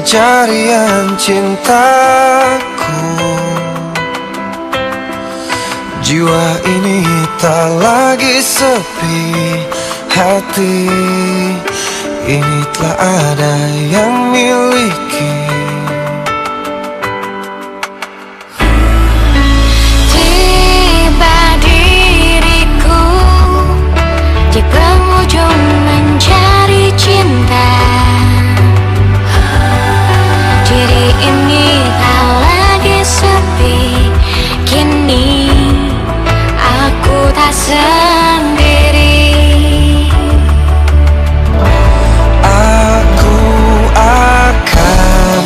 pencarian cintaku. Jiwa ini tak lagi sepi, hati ini telah ada yang miliki. Tiba diriku di penghujung mencari cinta. Diri ini tak lagi sepi, kini aku tak sendiri. Aku akan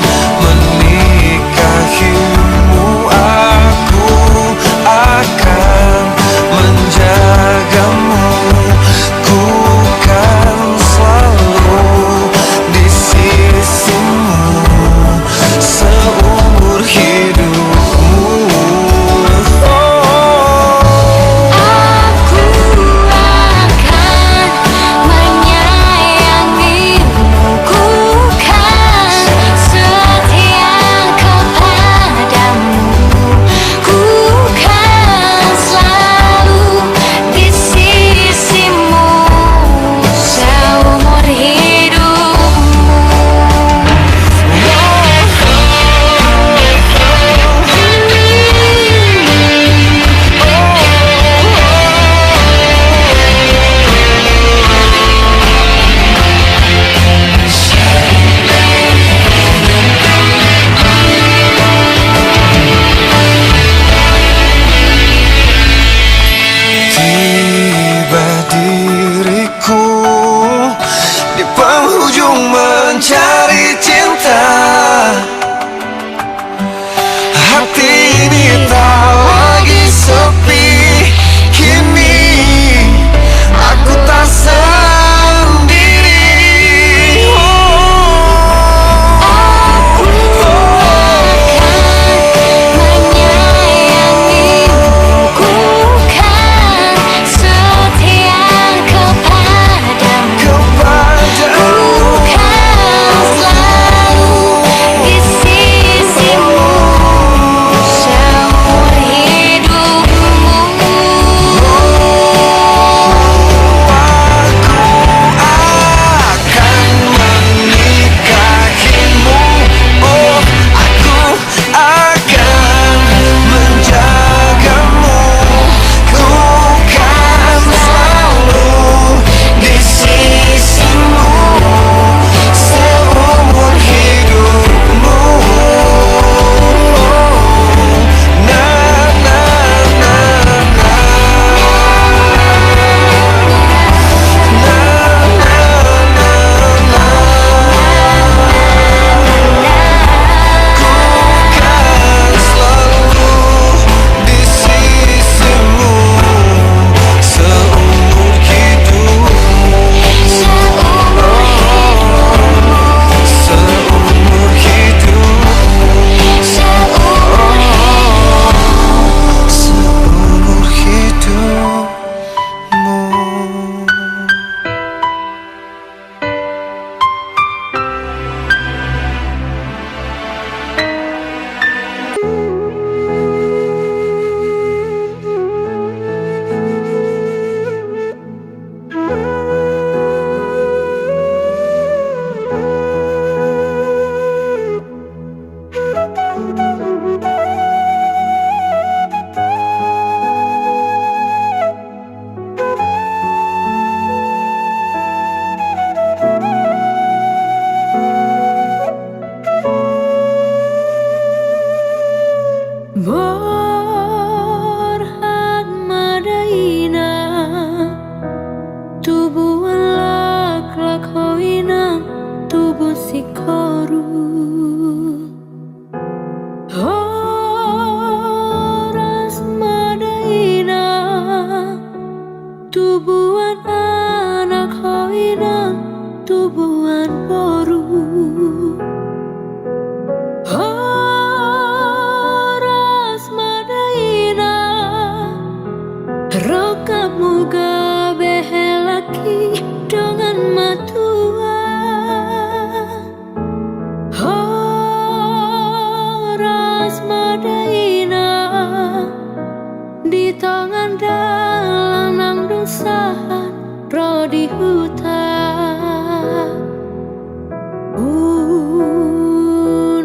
dusahan ro di hutan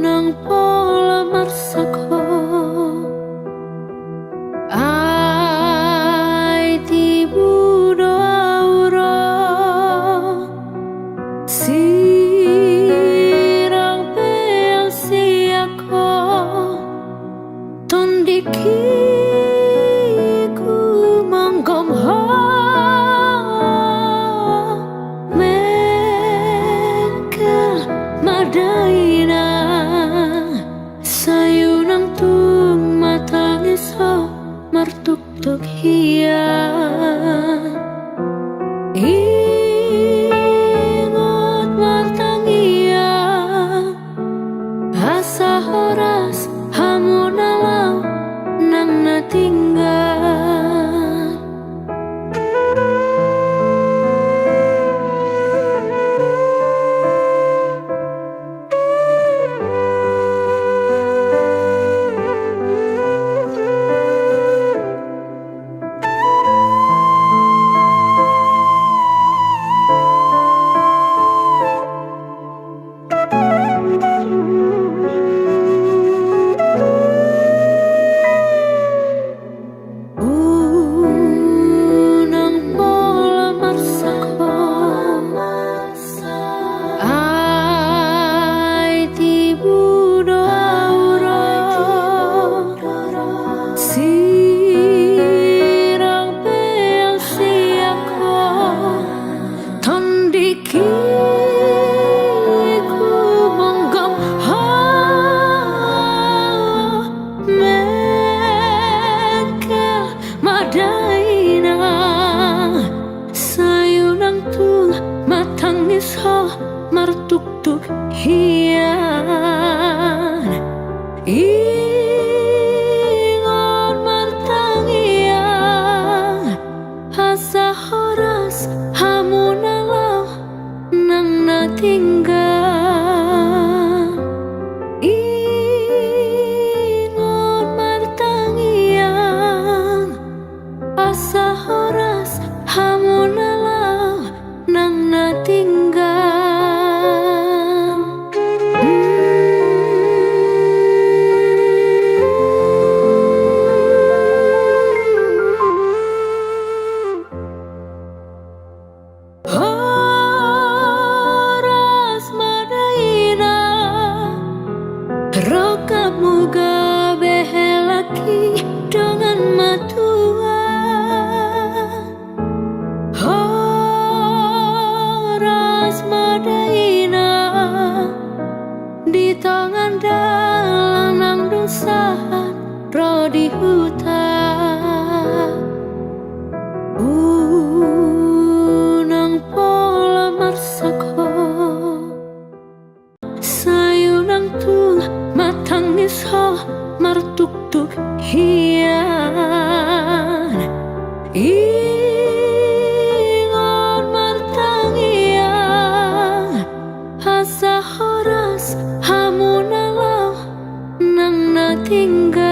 nang pola marsako ai tibu doauro sirang peang siako tondikiku manggom ho mengkel madaina sayunang tung matangis ho martuk-tuk hiang ingot martangiang asa horas hamunalau nang natinggal nang pola marsako ai tibu doauro sirang peang siako tondikiku menggam ha mengkel madaina sayunang tung matangis ho martuk-tuk hian ingon martangiang asa horas hamunalau nang natinggal ingon martangiang asa horas hamunalau nang natinggal horas madaina rokamu gabe laki dengan matua horas madaina di tangan dalang nang dusahan ro di hutan nang pola marsako sayunang tung matangis ho martuk-tuk hian ingon martangiang asa horas hamunalau nang natinggal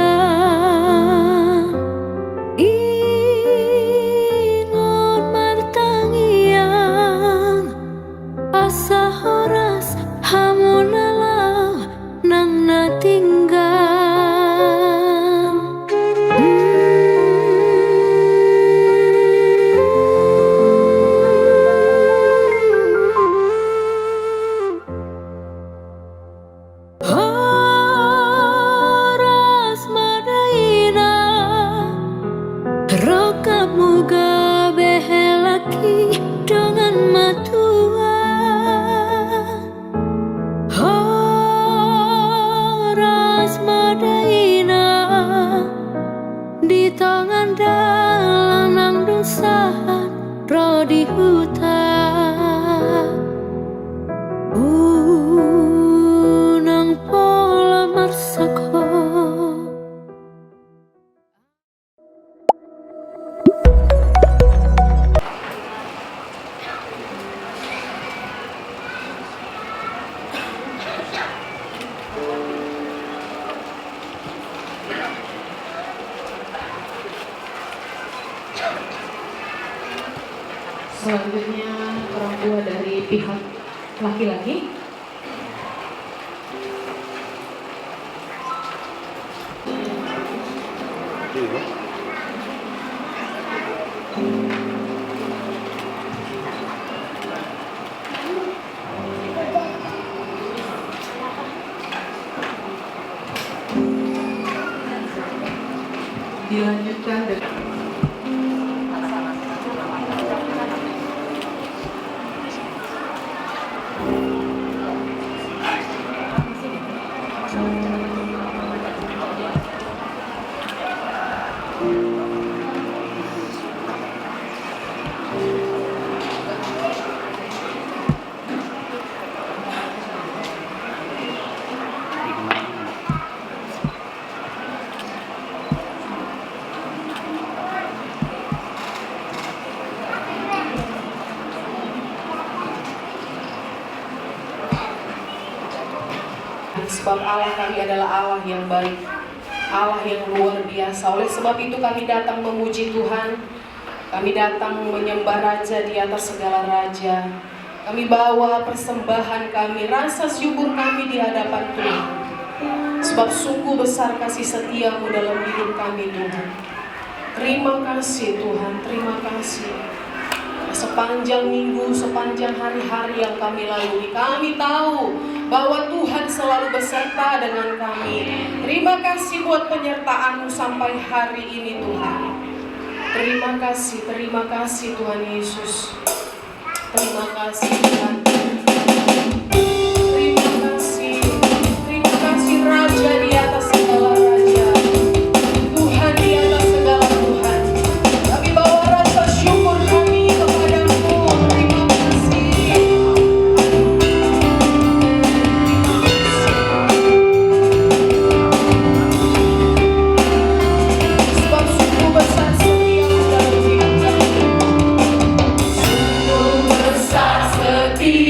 ingon martangiang asa horas hamunalau nang natinggal horas madaina rokamu gabe laki dengan matua horas madaina di tangan dalang nang dusahan ro di hutan nang pola marsako Selanjutnya orang tua dari pihak laki-laki. Dilanjutkan dengan sebab Allah kami adalah Allah yang baik, Allah yang luar biasa. Oleh sebab itu kami datang memuji Tuhan, kami datang menyembah Raja di atas segala raja. Kami bawa persembahan kami, rasa syukur kami di hadapan Tuhan. Sebab sungguh besar kasih setiamu dalam hidup kami Tuhan. Terima kasih Tuhan, terima kasih. Sepanjang minggu, sepanjang hari-hari yang kami lalui, kami tahu bahwa Tuhan selalu beserta dengan kami. Terima kasih buat penyertaan-Mu sampai hari ini Tuhan. Terima kasih Tuhan Yesus. Terima kasih Tuhan. Terima kasih Raja di atas segala raja. Tuhan di atas segala Tuhan. Kami bawa rasa syukur kami kepadamu. Terima kasih. Sebab sungguh besar setiamu dalam hidup kami. Sungguh besar setiamu.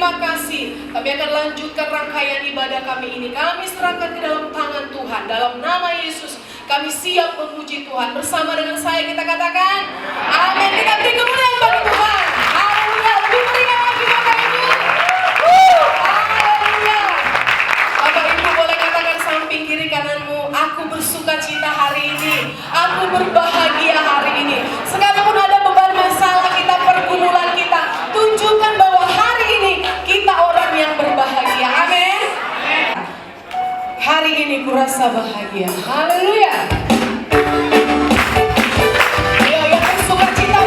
terima kasih. Kami akan lanjutkan rangkaian ibadah kami ini. Kami serahkan ke dalam tangan Tuhan. Dalam nama Yesus, kami siap memuji Tuhan. Bersama dengan saya kita katakan, amin. Kita beri kemuliaan bagi Tuhan. Haleluya. Lebih meriah lagi Bapak Ibu. Haleluya. Bapak Ibu boleh katakan samping kiri kananmu, aku bersuka cita hari ini. Aku berbahagia hari ini. Sekalipun ada beban masalah kita, pergumulan kita, tunjukkan bahwa hari ini kita orang yang berbahagia. Amin. Hari ini kurasa bahagia. Haleluya. Ayo yang bersuka cita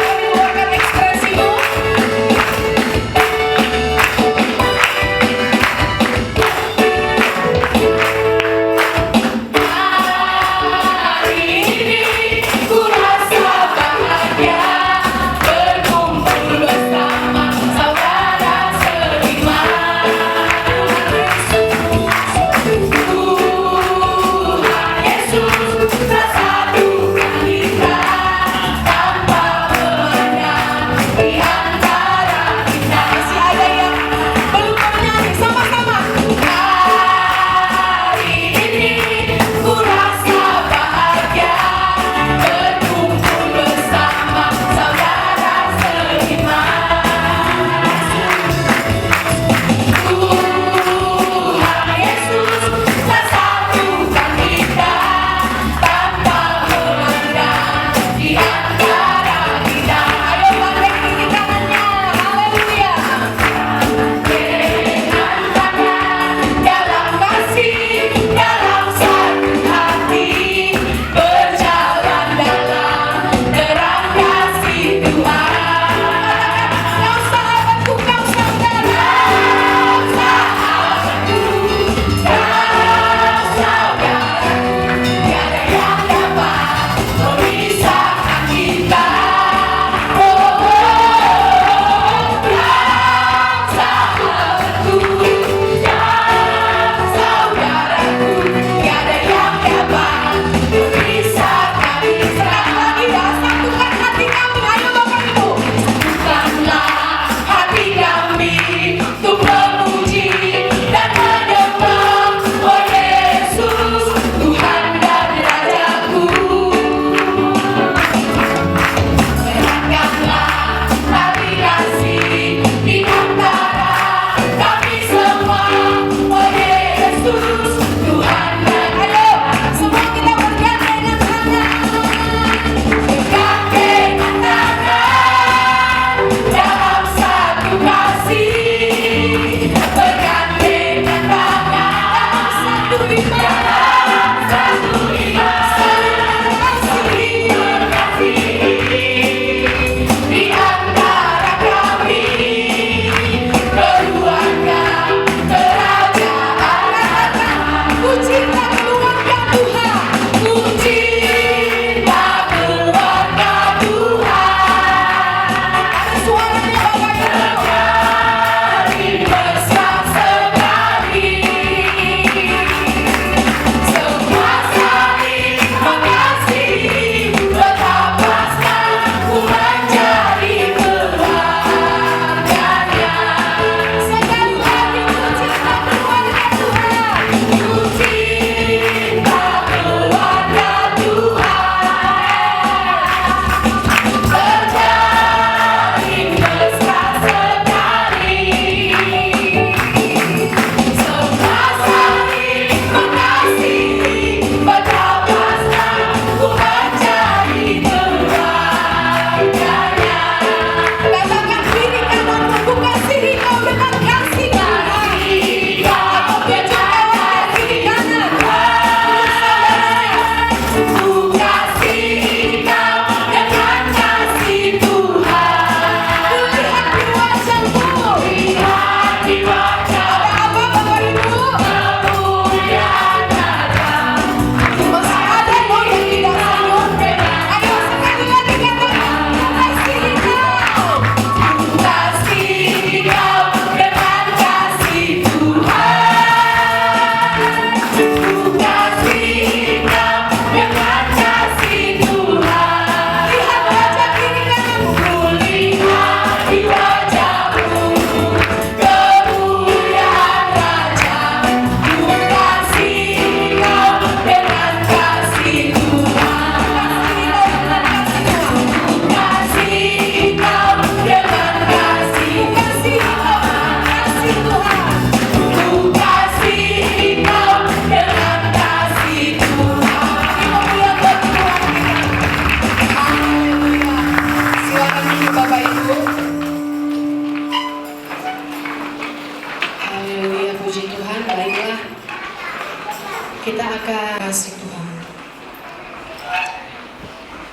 kasih Tuhan.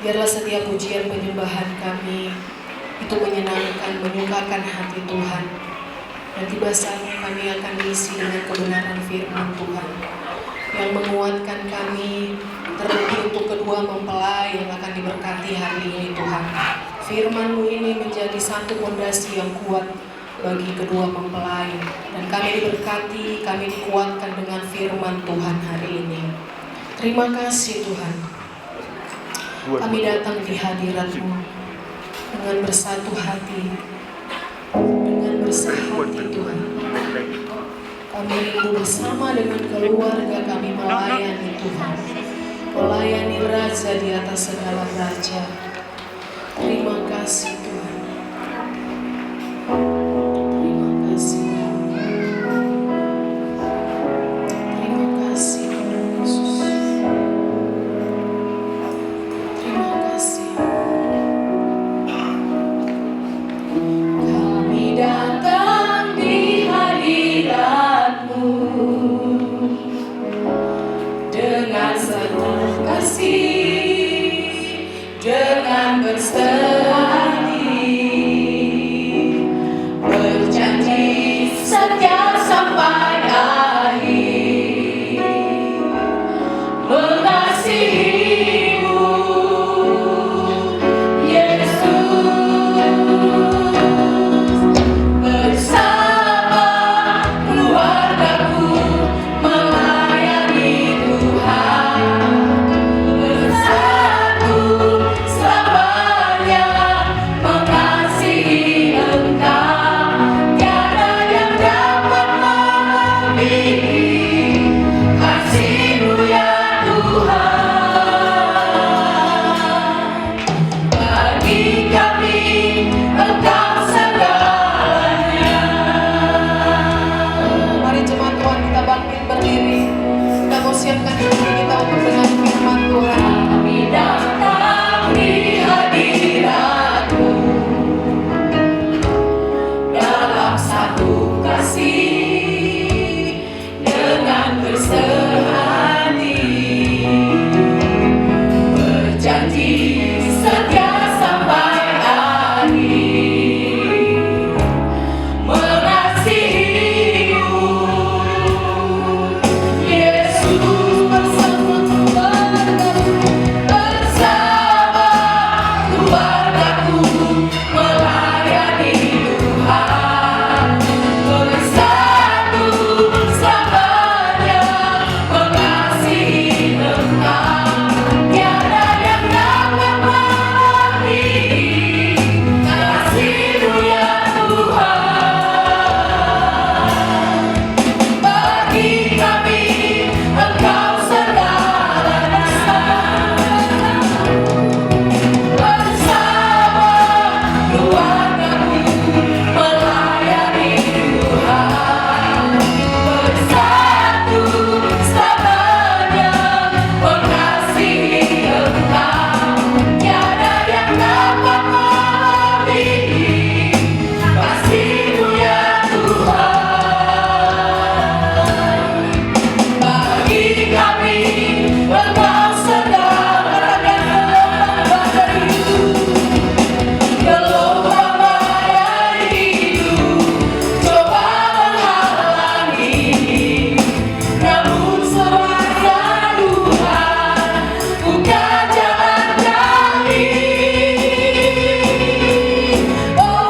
Biarlah setiap pujian penyembahan kami itu menyenangkan, menyukakan hati Tuhan. Dan tiba saatnya kami akan diisi dengan kebenaran firman Tuhan yang menguatkan kami, terlebih untuk kedua mempelai yang akan diberkati hari ini Tuhan. Firman-Mu ini menjadi satu fondasi yang kuat bagi kedua mempelai, dan kami diberkati, kami dikuatkan dengan firman Tuhan hari ini. Terima kasih Tuhan. Kami datang di hadirat-Mu dengan bersatu hati, dengan bersahati Tuhan. Kami rindu bersama dengan keluarga kami melayani Tuhan, melayani Raja di atas segala raja. Terima kasih Tuhan. Terima kasih Tuhan. Terima kasih Tuhan Yesus. Terima kasih. Kami datang di hadirat-Mu dengan seluruh kasih, dengan bersehati, berjanji setia sampai akhir, mengasihi-Mu, Yesus, bersama keluargaku melayani Tuhan, bersatu selamanya mengasihi Engkau. Tiada yang dapat melebihi kasih-Mu ya Tuhan. Bagi kami Engkau segalanya. Mari jemaat Tuhan kita bangkit berdiri. Kita mau siapkan diri kita untuk dengar firman Tuhan. Kami datang di hadirat-Mu dalam satu kasih, dengan bersehati, berjanji setia sampai akhir, mengasihi-Mu, Yesus, bersama keluargaku, bersama keluargaku melayani Tuhan, bersatu selamanya mengasihi Engkau. Tiada yang dapat melebihi kasih-Mu ya Tuhan. Bagi kami Engkau segalanya. Bersama keluargaku melayani Tuhan, bersatu selamanya mengasihi Engkau. Tiada yang dapat melebihi kasih-Mu ya Tuhan. Bagi kami Engkau segalanya. Gelombang badai hidup coba menghalangi, namun semasa Tuhan buka jalan kami. Oh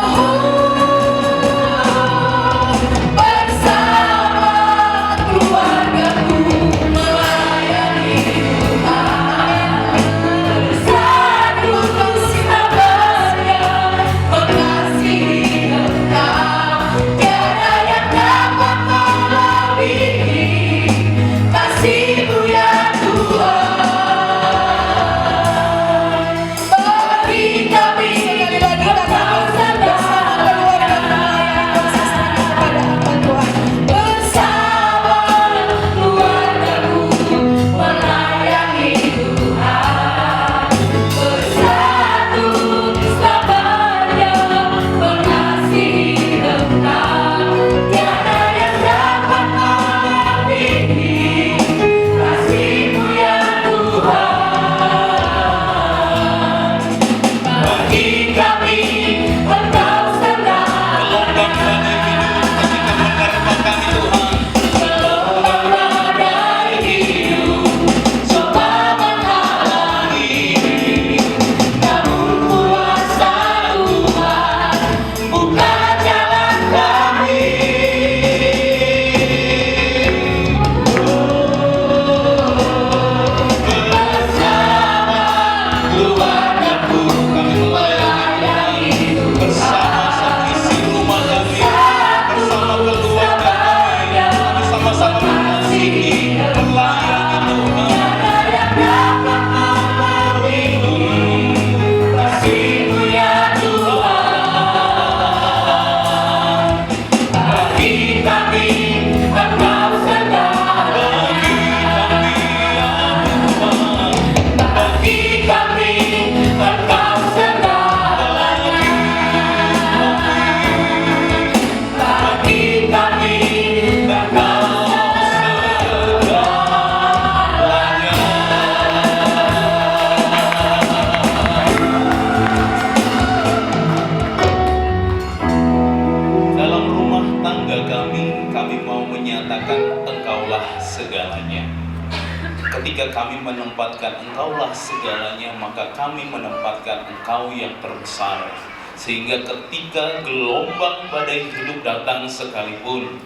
ketika kami menempatkan Engkaulah segalanya, maka kami menempatkan Engkau yang terbesar. Sehingga ketika gelombang badai hidup datang sekalipun,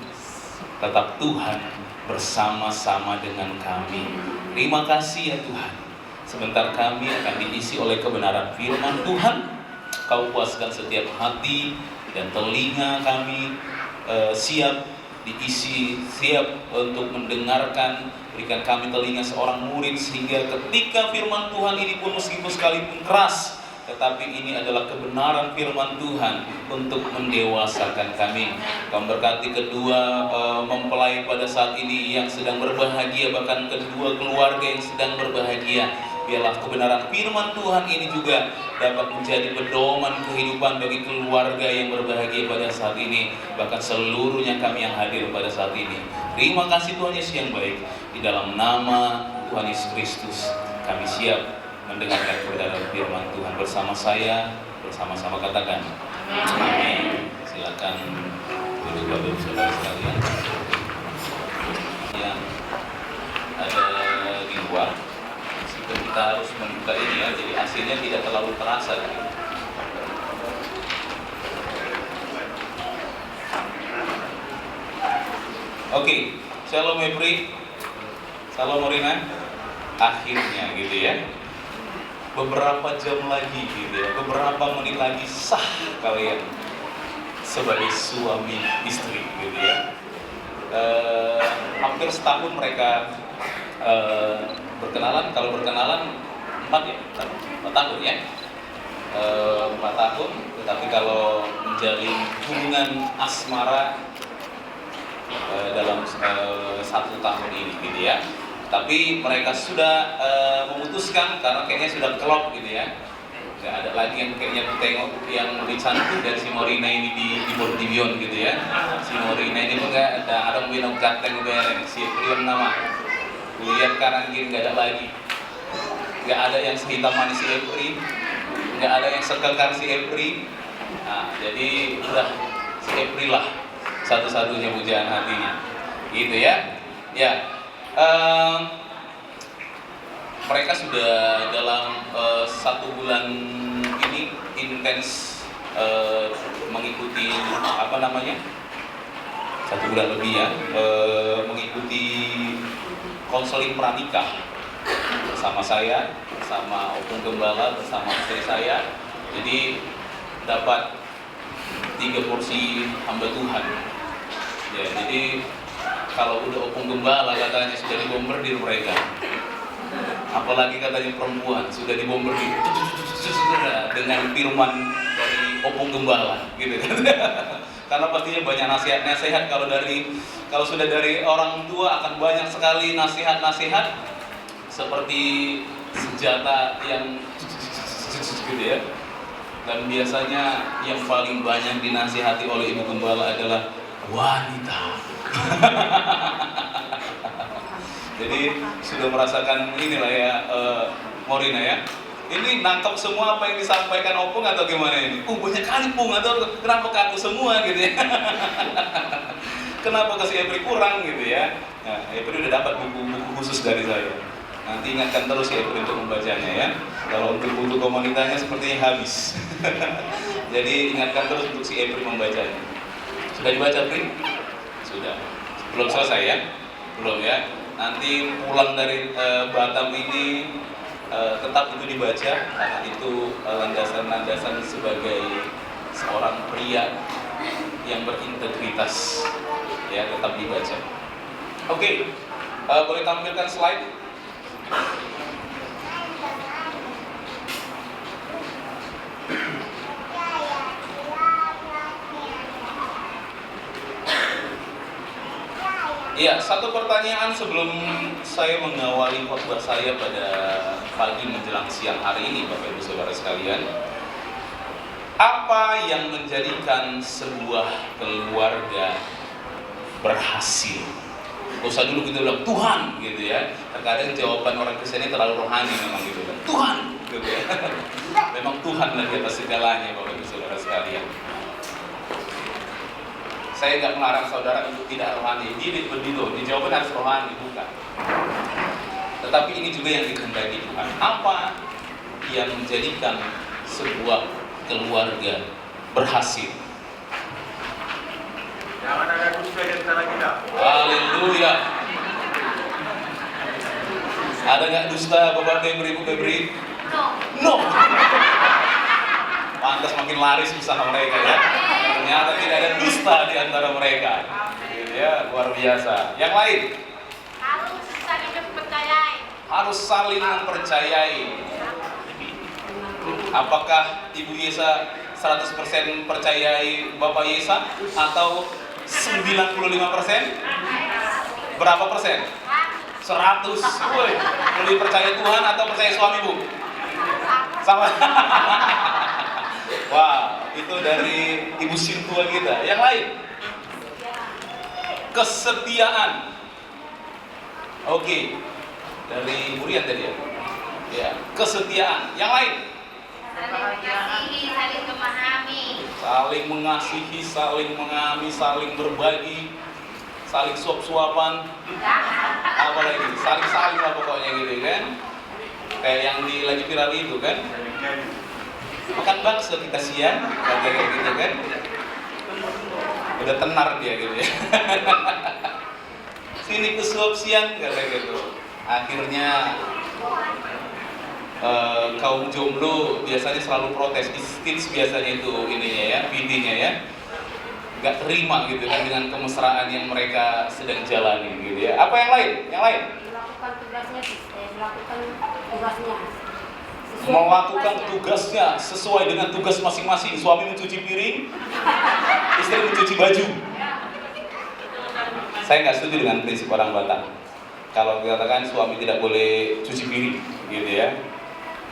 tetap Tuhan bersama-sama dengan kami. Terima kasih ya Tuhan. Sebentar kami akan diisi oleh kebenaran firman Tuhan. Kau puaskan setiap hati dan telinga kami siap diisi, siap untuk mendengarkan. Berikan kami telinga seorang murid, sehingga ketika firman Tuhan ini pun meskipun sekalipun keras, tetapi ini adalah kebenaran firman Tuhan untuk mendewasakan kami. Kau berkati kedua mempelai pada saat ini yang sedang berbahagia, bahkan kedua keluarga yang sedang berbahagia. Biarlah kebenaran firman Tuhan ini juga dapat menjadi pedoman kehidupan bagi keluarga yang berbahagia pada saat ini, bahkan seluruhnya kami yang hadir pada saat ini. Terima kasih Tuhan Yesus yang baik. Di dalam nama Tuhan Yesus Kristus kami siap mendengarkan kebenaran firman Tuhan bersama saya, bersama-sama katakan amin. Silakan duduk Bapak Ibu Saudara sekalian yang ada di luar. Kita harus membuka ini ya, jadi hasilnya tidak terlalu terasa. Oke, Shalom Ebri, Shalom Morina. Akhirnya gitu ya, beberapa jam lagi gitu ya, beberapa menit lagi sah kalian sebagai suami istri gitu ya. Hampir setahun mereka berkenalan. Kalau berkenalan 4 tahun ya, 4 tahun. Tetapi kalau menjalin hubungan asmara dalam 1 tahun ini gitu ya. Tapi mereka sudah memutuskan karena kayaknya sudah klop gitu ya. Nggak ada lagi yang kayaknya tengok yang lebih cantik dari si Morina ini di Bordivion gitu ya. Si Morina ini pun nggak ada minum gateng beren si Prion nama. Lihat kanan kiri nggak ada lagi. Nggak ada yang sehitam manis si Epri, nggak ada yang sekekar si Epri. Nah, jadi udah si Epri lah satu-satunya pujaan hatinya, gitu ya. Ya, mereka sudah dalam 1 bulan ini intens mengikuti 1 bulan lebih ya, mengikuti konseling pranikah bersama saya, bersama Opung Gembala, bersama istri saya. Jadi dapat 3 porsi hamba Tuhan. Ya, jadi kalau udah Opung Gembala katanya sudah dibombardir mereka. Apalagi katanya perempuan sudah dibombardir dengan firman dari Opung Gembala, gitu kan? Karena pastinya banyak nasihat-nasihat. Kalau sudah dari orang tua akan banyak sekali nasihat-nasihat seperti senjata yang gitu ya. Dan biasanya yang paling banyak dinasihati oleh Ibu Gembala adalah wanita. Jadi sudah merasakan inilah ya, Morina ya. Ini nangkep semua apa yang disampaikan Opung atau gimana ini? Banyak kali Pung, atau kenapa ke aku semua gitu ya? Kenapa ke si Epri kurang gitu ya? Nah, Epri udah dapat buku-buku khusus dari saya. Nanti ingatkan terus ya Epri untuk membacanya ya. Kalau untuk buku komunitasnya sepertinya habis. Jadi ingatkan terus untuk si Epri membacanya. Sudah dibaca Pri? Sudah. Belum selesai ya? Belum ya? Nanti pulang dari Batam ini tetap itu dibaca, karena itu landasan-landasan sebagai seorang pria yang berintegritas ya, tetap dibaca. Oke, boleh tampilkan slide. Iya, satu pertanyaan sebelum saya mengawali khotbah saya pada pagi menjelang siang hari ini, Bapak Ibu Saudara sekalian. Apa yang menjadikan sebuah keluarga berhasil? Gak usah dulu kita bilang Tuhan gitu ya. Terkadang jawaban orang Kristen ini terlalu rohani memang gitu kan. Tuhan gitu ya. Memang Tuhan lah di atas segalanya, Bapak Ibu Saudara sekalian. Saya nggak melarang saudara untuk tidak rohani, diri begitu, dijawabkan harus rohani, bukan. Tetapi ini juga yang dikehendaki Tuhan. Apa yang menjadikan sebuah keluarga berhasil? Jangan ada dusta di antara kita. Haleluya. Ada nggak dusta Bapak Febri, Bu Febri? No. Pantas makin laris usaha mereka ya. Ternyata tidak ada dusta di antara mereka. Ya, luar biasa. Yang lain? Harus saling mempercayai. Harus saling mempercayai. Apakah Ibu Yesa 100% percayai Bapak Yesa atau 95%? Berapa persen? 100. Woi, lebih percaya Tuhan atau percaya suami, Bu? Sama. Wah, itu dari Ibu Sintua kita. Yang lain? Kesetiaan. Oke. Dari Bu Rian tadi ya? Ya, kesetiaan. Yang lain? Saling mengasihi, saling memahami. Saling mengasihi, saling mengamini, saling berbagi, saling suap-suapan, apa lagi? Saling-saling lah pokoknya gitu kan. Kayak yang lagi viral itu kan. Makan bakso kita siang, kayak gitu kan. Udah tenar dia gitu ya. Sini ke suap siang, kayak gitu. Akhirnya kaum jomblo biasanya selalu protes, istits biasanya itu ininya ya, PD-nya ya, nggak terima gitu kan dengan kemesraan yang mereka sedang jalani gitu ya. Apa yang lain? Yang lain? Melakukan tugasnya, Melakukan tugasnya sesuai dengan tugas masing-masing. Suami mencuci piring, istri mencuci baju. Saya nggak setuju dengan prinsip orang Batak. Kalau dikatakan suami tidak boleh cuci piring, gitu ya.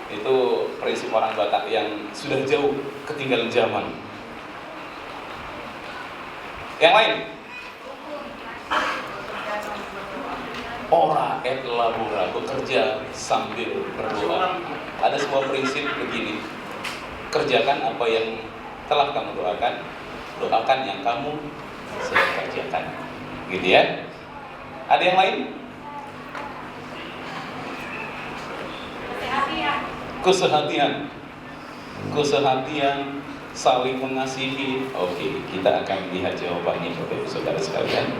Itu prinsip orang Batak yang sudah jauh ketinggalan zaman. Yang lain? Ora et labora, bekerja sambil berdoa. Ada sebuah prinsip begini: kerjakan apa yang telah kamu doakan, doakan yang kamu sedang kerjakan. Gitu ya. Ada yang lain? Kesehatian, kesehatian, saling mengasihi. Oke, kita akan lihat jawabannya Bapak Ibu Saudara sekalian.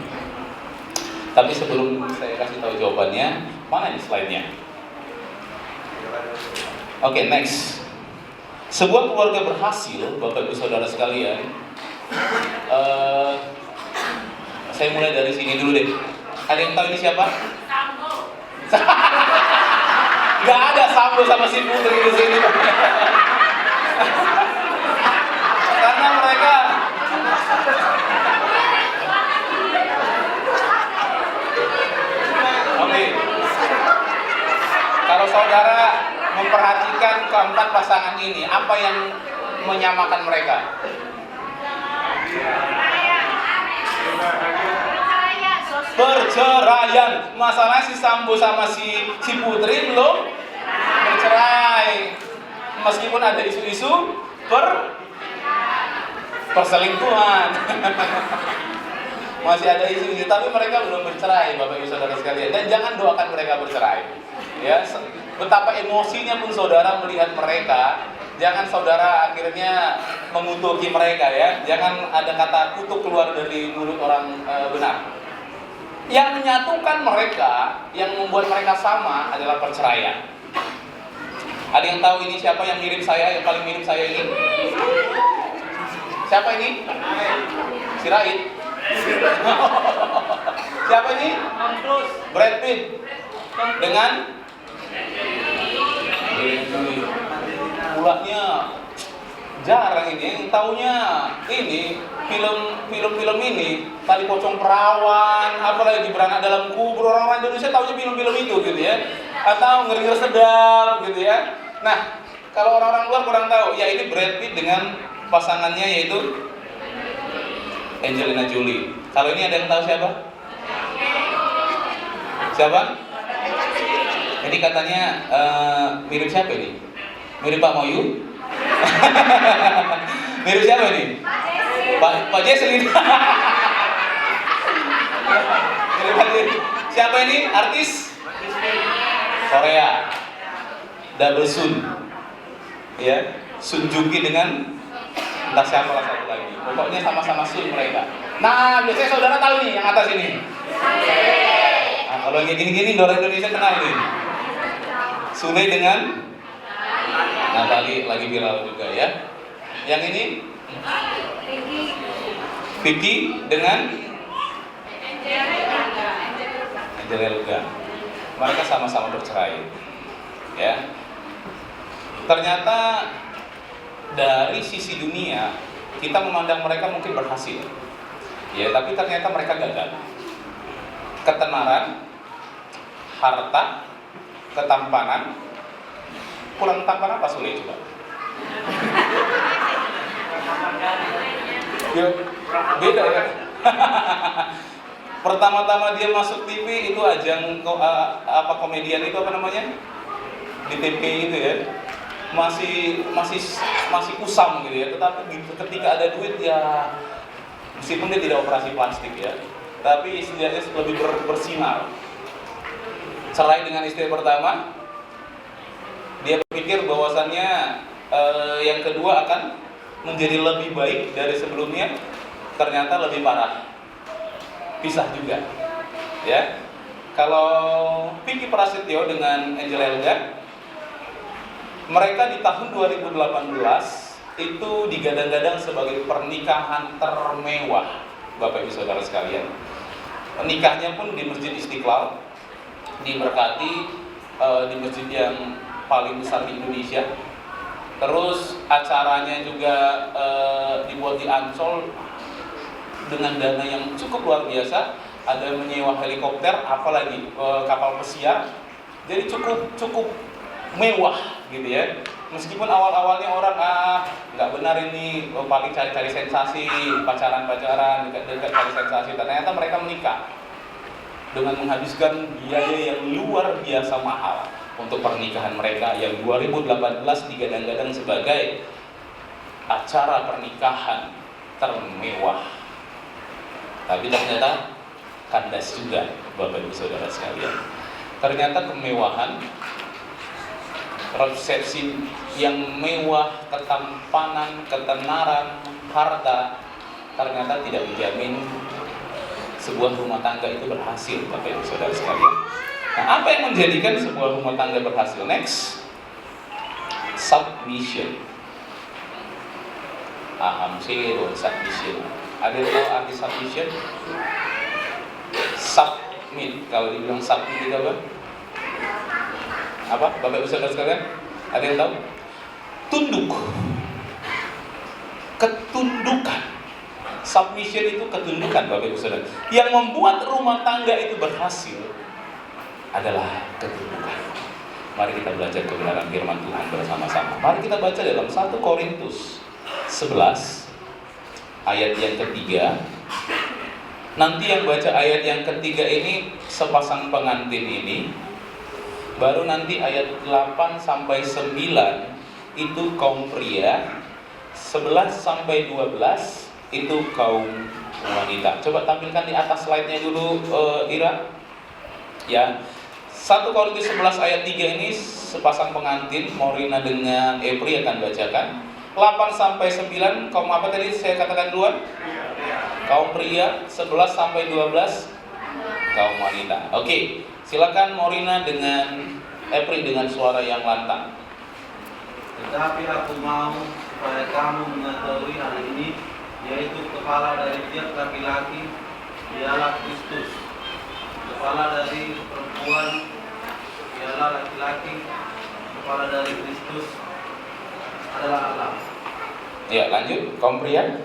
Tapi sebelum saya kasih tahu jawabannya, mana ini slide-nya? Oke, next. Sebuah keluarga berhasil, Bapak Ibu Saudara sekalian. Saya mulai dari sini dulu deh. Ada yang tahu ini siapa? Sambo. Gak ada Sambo sama si Putri di sini. Karena mereka oke. Kalau saudara memperhatikan keempat pasangan ini, apa yang menyamakan mereka? Perceraian. Masalah si Sambo sama si Putri belum bercerai. Meskipun ada isu-isu perselingkuhan. Masih ada isu-isu, tapi mereka belum bercerai, Bapak Ibu Saudara sekalian. Dan jangan doakan mereka bercerai. Ya, betapa emosinya pun saudara melihat mereka, jangan saudara akhirnya mengutuki mereka ya. Jangan ada kata kutuk keluar dari mulut orang benar. Yang menyatukan mereka, yang membuat mereka sama adalah perceraian. Ada yang tahu ini siapa yang mirip saya, yang paling mirip saya ini? Siapa ini? Si Raid. Siapa ini? Brad Pitt. Dengan pulaknya jarang ini, yang taunya ini film ini Tali Pocong Perawan, apalagi Beranak Dalam Kubur. Orang-orang Indonesia taunya film-film itu gitu ya, atau Ngeri-Ngeri Sedap gitu ya. Nah, kalau orang-orang luar kurang tahu, ya ini Brad Pitt dengan pasangannya yaitu Angelina Jolie. Kalau ini ada yang tahu siapa? Siapa? Ini katanya mirip siapa ini? Mirip Pak Moyu? Mirip siapa ini? Pak Jesslyn. Siapa ini? Artis? Korea, double Sun, ya, Sun Juki dengan entah siapa lah satu lagi. Pokoknya sama-sama Sun mereka. Nah, biasanya saudara tahu nih yang atas ini. Nah, kalau yang gini-gini orang Indonesia kenal nih. Sule dengan Natali lagi viral juga ya. Yang ini Vicky dengan Angel Elga. Mereka sama-sama bercerai. Ya. Ternyata dari sisi dunia kita memandang mereka mungkin berhasil. Ya, tapi ternyata mereka gagal. Ketenaran, harta, ketampanan. Kurang tampan apa Sule coba? Ya, beda ya. Pertama-tama dia masuk TV itu ajang komedian itu apa namanya? Di TV itu ya. Masih kusam gitu ya. Tetapi ketika ada duit ya, meskipun dia tidak operasi plastik ya, tapi istilahnya lebih bersinar. Cerai dengan istri pertama, dia berpikir bahwasannya yang kedua akan menjadi lebih baik dari sebelumnya, ternyata lebih parah. Pisah juga. Ya. Kalau Vicky Prasetyo dengan Angel Elga, mereka di tahun 2018 itu digadang-gadang sebagai pernikahan termewah, Bapak Ibu Saudara sekalian. Nikahnya pun di Masjid Istiqlal, diberkati di masjid yang paling besar di Indonesia. Terus acaranya juga dibuat di Ancol dengan dana yang cukup luar biasa. Ada menyewa helikopter, apalagi kapal pesiar. Jadi cukup mewah gitu ya. Meskipun awal-awalnya orang nggak benar ini, paling cari-cari sensasi, pacaran-pacaran, dekat-dekat cari sensasi. Ternyata mereka menikah dengan menghabiskan biaya yang luar biasa mahal untuk pernikahan mereka yang 2018 digadang-gadang sebagai acara pernikahan termewah. Tapi ternyata kandas juga, Bapak Ibu Saudara sekalian. Ternyata kemewahan, resepsi yang mewah, ketampanan, ketenaran, harta, ternyata tidak menjamin sebuah rumah tangga itu berhasil, Bapak Ibu Saudara sekalian. Nah, apa yang menjadikan sebuah rumah tangga berhasil? Next, submission. Submission. Ada yang tahu arti submission? Submit. Kalau dibilang submit itu apa? Apa? Bapak Ibu Saudara sekalian? Ada yang tahu? Tunduk. Ketundukan. Submission itu ketundukan, Bapak Ibu Saudara. Yang membuat rumah tangga itu berhasil adalah ketundukan. Mari kita belajar kebenaran firman Tuhan bersama-sama. Mari kita baca dalam 1 Korintus 11 ayat yang ketiga. Nanti yang baca ayat yang ketiga ini sepasang pengantin ini. Baru nanti ayat 8 sampai 9 itu kaum pria, 11 sampai 12 itu kaum wanita. Coba tampilkan di atas slide-nya dulu, Ira. Ya. 1 Korintus 11 ayat 3 ini sepasang pengantin, Morina dengan Epri akan bacakan. 8 sampai 9 kaum apa tadi saya katakan duluan? Kaum pria, 11 sampai 12 kaum wanita. Oke, silakan Morina dengan Epri dengan suara yang lantang. Tetapi aku mau supaya kamu mengetahui hal ini, yaitu kepala dari tiap laki-laki ialah Kristus. Kepala dari perempuan ialah laki-laki. Kepala dari Kristus adalah Allah. Ya, lanjut. Kaum pria.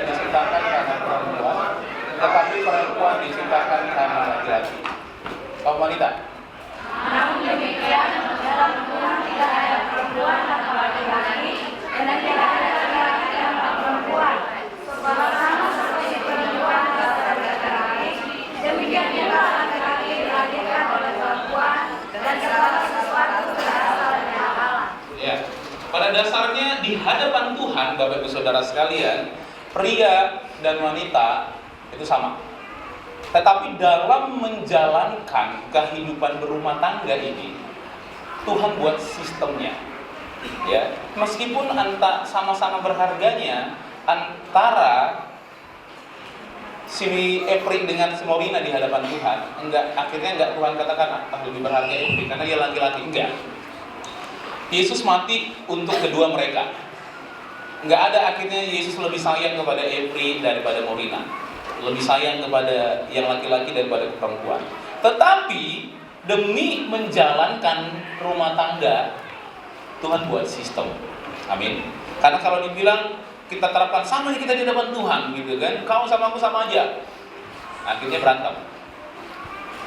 Diciptakan karena perempuan, tetapi perempuan diciptakan karena laki-laki. Kaum wanita. Namun demikian, dalam Tuhan tidak ada perempuan atau laki-laki, dan tidak ada laki-laki tanpa perempuan. Sebab sama seperti perempuan berasal dari laki-laki, demikian juga laki-laki dilahirkan oleh perempuan, dan segala sesuatu berasal dari Allah. Ya, pada dasarnya di hadapan Tuhan, Bapak Ibu Saudara sekalian, pria dan wanita itu sama. Tetapi dalam menjalankan kehidupan berumah tangga ini, Tuhan buat sistemnya. Ya, meskipun sama-sama berharganya antara si Epri dengan si Morina di hadapan Tuhan, akhirnya Tuhan katakan lebih berharga Epri karena dia laki-laki. Enggak. Yesus mati untuk kedua mereka. Enggak ada akhirnya Yesus lebih sayang kepada Epri daripada Morina, lebih sayang kepada yang laki-laki daripada perempuan. Tetapi demi menjalankan rumah tangga, Tuhan buat sistem. Amin. Karena kalau dibilang kita terapkan sama kita di depan Tuhan gitu kan, kau sama aku sama aja, akhirnya berantem.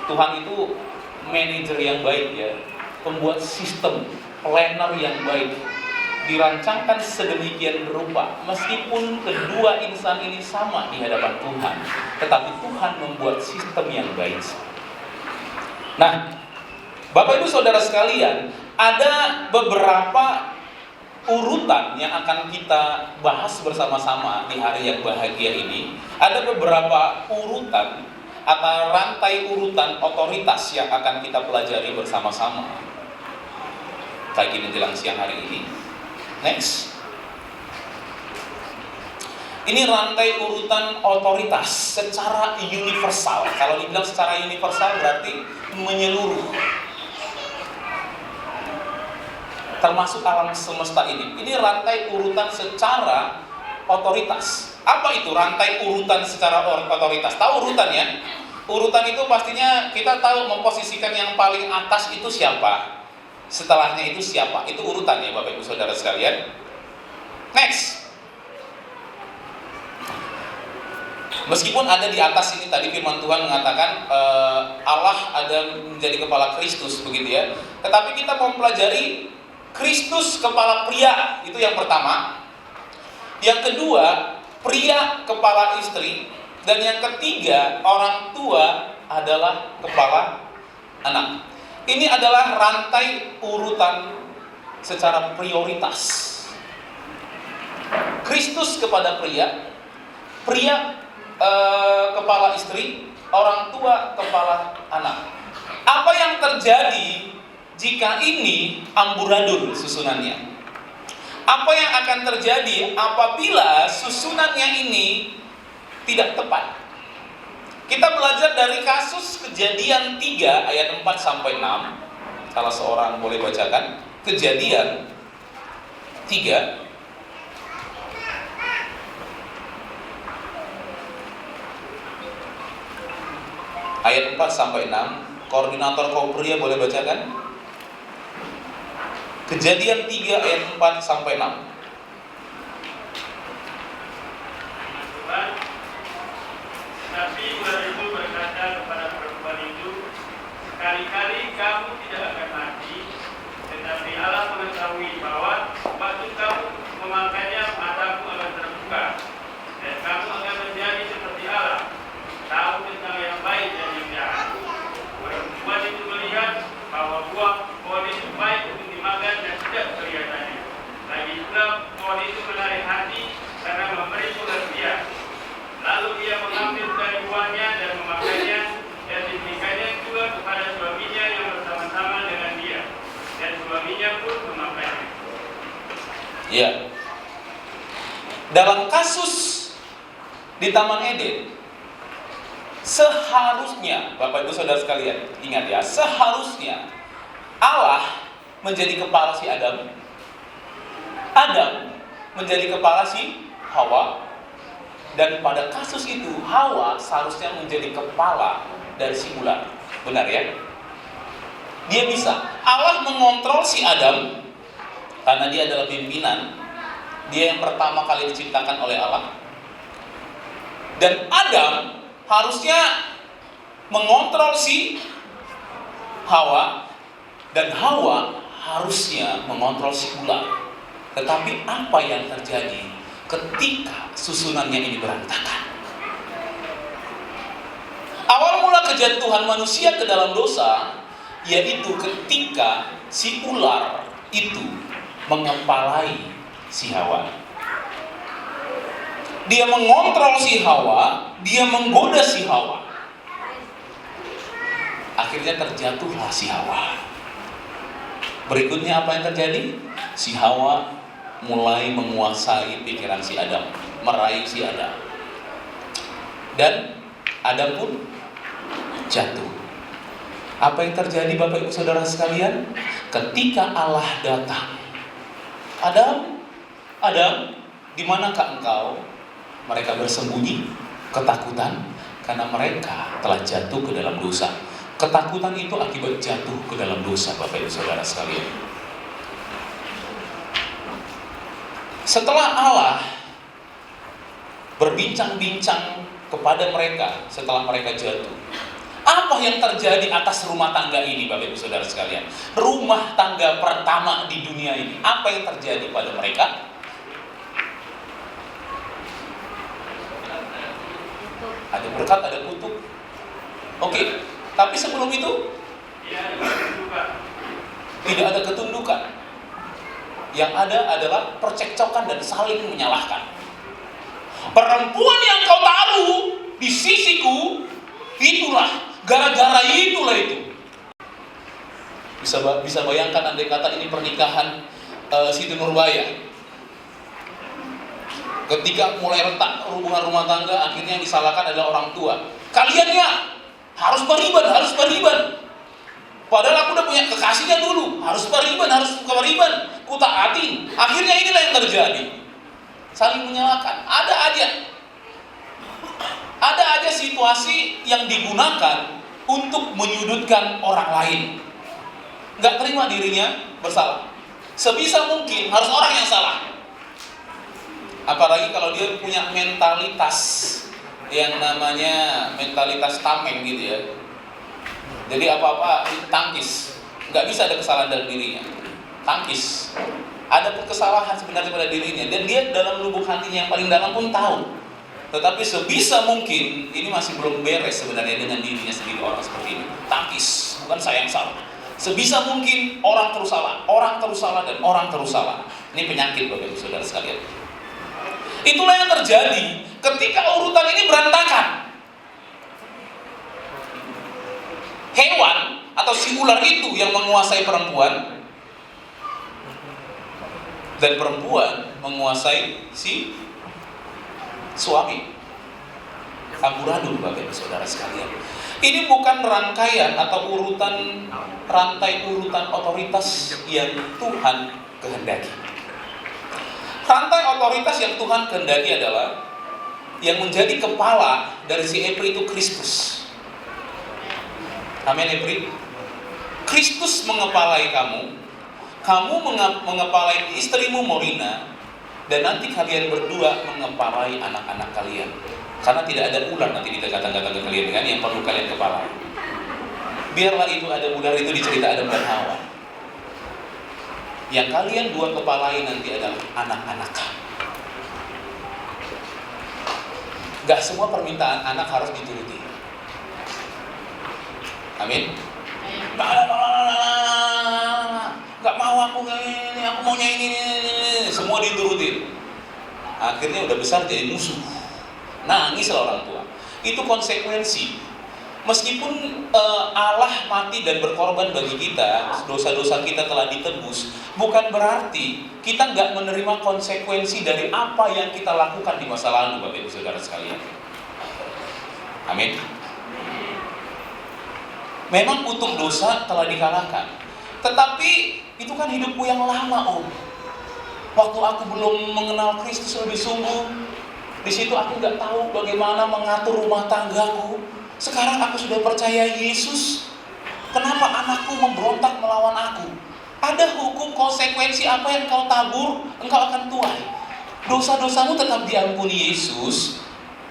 Tuhan itu manajer yang baik ya, pembuat sistem, planner yang baik, dirancangkan sedemikian rupa. Meskipun kedua insan ini sama di hadapan Tuhan, tetapi Tuhan membuat sistem yang baik. Nah, Bapak Ibu Saudara sekalian, ada beberapa urutan yang akan kita bahas bersama-sama di hari yang bahagia ini. Ada beberapa urutan atau rantai urutan otoritas yang akan kita pelajari bersama-sama pagi menjelang siang hari ini. Next. Ini rantai urutan otoritas secara universal. Kalau dibilang secara universal berarti menyeluruh, termasuk alam semesta ini. Ini rantai urutan secara otoritas. Apa itu rantai urutan secara otoritas? Tahu urutan ya? Urutan itu pastinya kita tahu memposisikan yang paling atas itu siapa, setelahnya itu siapa. Itu urutan ya Bapak Ibu Saudara sekalian. Next. Meskipun ada di atas ini tadi firman Tuhan mengatakan Allah ada menjadi kepala Kristus begitu ya. Tetapi kita mau pelajari Kristus kepala pria, itu yang pertama. Yang kedua, pria kepala istri. Dan yang ketiga, orang tua adalah kepala anak. Ini adalah rantai urutan secara prioritas. Kristus kepada pria, pria kepala istri, orang tua kepala anak. Apa yang terjadi jika ini amburadul susunannya? Apa yang akan terjadi apabila susunannya ini tidak tepat? Kita belajar dari kasus Kejadian 3 ayat 4 sampai 6. Salah seorang boleh bacakan Kejadian 3 ayat 4 sampai 6. Koordinator kaum pria boleh bacakan Kejadian 3 ayat 4 sampai 6. Tapi ular itu berkata kepada perempuan itu, sekali-kali kamu tidak akan mati, tetapi Allah mengetahui bahwa waktu kamu memakannya matamu akan terbuka, dan kamu akan menjadi seperti Allah, tahu tentang yang baik dan yang jahat. Perempuan itu melihat bahwa buah pohon itu baik untuk dimakan dan tidak kelihatannya. Lagi pula pohon itu menarik hati karena memberi ular dia. Lalu dia mengambil dari buahnya dan memakannya dan diberikannya juga kepada suaminya yang bersama-sama dengan dia, dan suaminya pun memakannya. Ya. Dalam kasus di Taman Eden, seharusnya Bapak Ibu Saudara sekalian, ingat ya, seharusnya Allah menjadi kepala si Adam, Adam menjadi kepala si Hawa, dan pada kasus itu Hawa seharusnya menjadi kepala dari si ular. Benar ya? Dia bisa. Allah mengontrol si Adam karena dia adalah pimpinan. Dia yang pertama kali diciptakan oleh Allah. Dan Adam harusnya mengontrol si Hawa, dan Hawa harusnya mengontrol si ular. Tetapi apa yang terjadi ketika susunannya ini berantakan? Awal mula kejatuhan manusia ke dalam dosa yaitu ketika si ular itu mengepalai si Hawa. Dia mengontrol si Hawa, dia menggoda si Hawa. Akhirnya terjatuhlah si Hawa. Berikutnya apa yang terjadi? Si Hawa mulai menguasai pikiran si Adam, meraih si Adam. Dan Adam pun jatuh. Apa yang terjadi Bapak Ibu Saudara sekalian? Ketika Allah datang, Adam, di manakah engkau? Mereka bersembunyi, ketakutan, karena mereka telah jatuh ke dalam dosa. Ketakutan itu akibat jatuh ke dalam dosa, Bapak Ibu Saudara sekalian. Setelah Allah berbincang-bincang kepada mereka setelah mereka jatuh, apa yang terjadi atas rumah tangga ini, Bapak Ibu Saudara sekalian? Rumah tangga pertama di dunia ini, apa yang terjadi pada mereka? Ada berkat, ada kutuk. Oke, tapi sebelum itu tidak ada ketundukan. Yang ada adalah percekcokan dan saling menyalahkan. Perempuan yang kau taruh di sisiku, itulah, gara-gara itulah itu. Bisa bayangkan andai kata ini pernikahan Siti Nurbaya. Ketika mulai retak hubungan rumah tangga, akhirnya yang disalahkan adalah orang tua. Kaliannya harus beriban. Padahal aku udah punya kekasihnya dulu, harus beriban, kutaatin. Akhirnya inilah yang terjadi. Saling menyalahkan. Ada aja situasi yang digunakan untuk menyudutkan orang lain. Nggak terima dirinya bersalah. Sebisa mungkin harus orang yang salah. Apalagi kalau dia punya mentalitas yang namanya mentalitas tameng gitu ya. Jadi apa-apa tangkis, nggak bisa ada kesalahan dalam dirinya. Tangkis, ada kesalahan sebenarnya pada dirinya, dan dia dalam lubuk hatinya yang paling dalam pun tahu. Tetapi sebisa mungkin ini masih belum beres sebenarnya dengan dirinya sendiri orang seperti ini. Tangkis, bukan saya yang salah. Sebisa mungkin orang terus salah, dan orang terus salah. Ini penyakit Bapak Ibu Saudara sekalian. Itulah yang terjadi ketika urutan ini berantakan. Hewan atau si ular itu yang menguasai perempuan, dan perempuan menguasai si suami. Amburadul Bapak Ibu Saudara sekalian. Ini bukan rangkaian atau rantai urutan otoritas yang Tuhan kehendaki. Rantai otoritas yang Tuhan kehendaki adalah yang menjadi kepala dari si Epri itu Kristus. Amin, Epri. Kristus mengepalai kamu mengepalai istrimu Morina, dan nanti kalian berdua mengepalai anak-anak kalian. Karena tidak ada ular nanti di dekat-dekat kalian kan yang perlu kalian kepalai. Biarlah itu ada ular itu di cerita Adam dan Hawa. Yang kalian dua kepalai nanti adalah anak-anak. Gak semua permintaan anak harus dituruti. Amin. Gak mau aku ini, aku maunya ini. Semua diturutin. Akhirnya udah besar jadi musuh. Nangis orang tua. Itu konsekuensi. Meskipun Allah mati dan berkorban bagi kita, dosa-dosa kita telah ditebus, bukan berarti kita nggak menerima konsekuensi dari apa yang kita lakukan di masa lalu, Bapak Ibu Saudara sekalian. Amin. Memang kutuk dosa telah dikalahkan, tetapi itu kan hidupku yang lama, Om. Waktu aku belum mengenal Kristus lebih sungguh, di situ aku nggak tahu bagaimana mengatur rumah tanggaku. Sekarang aku sudah percaya Yesus. Kenapa anakku memberontak melawan aku? Ada hukum konsekuensi, apa yang kau tabur, engkau akan tuai. Dosa-dosamu tetap diampuni Yesus.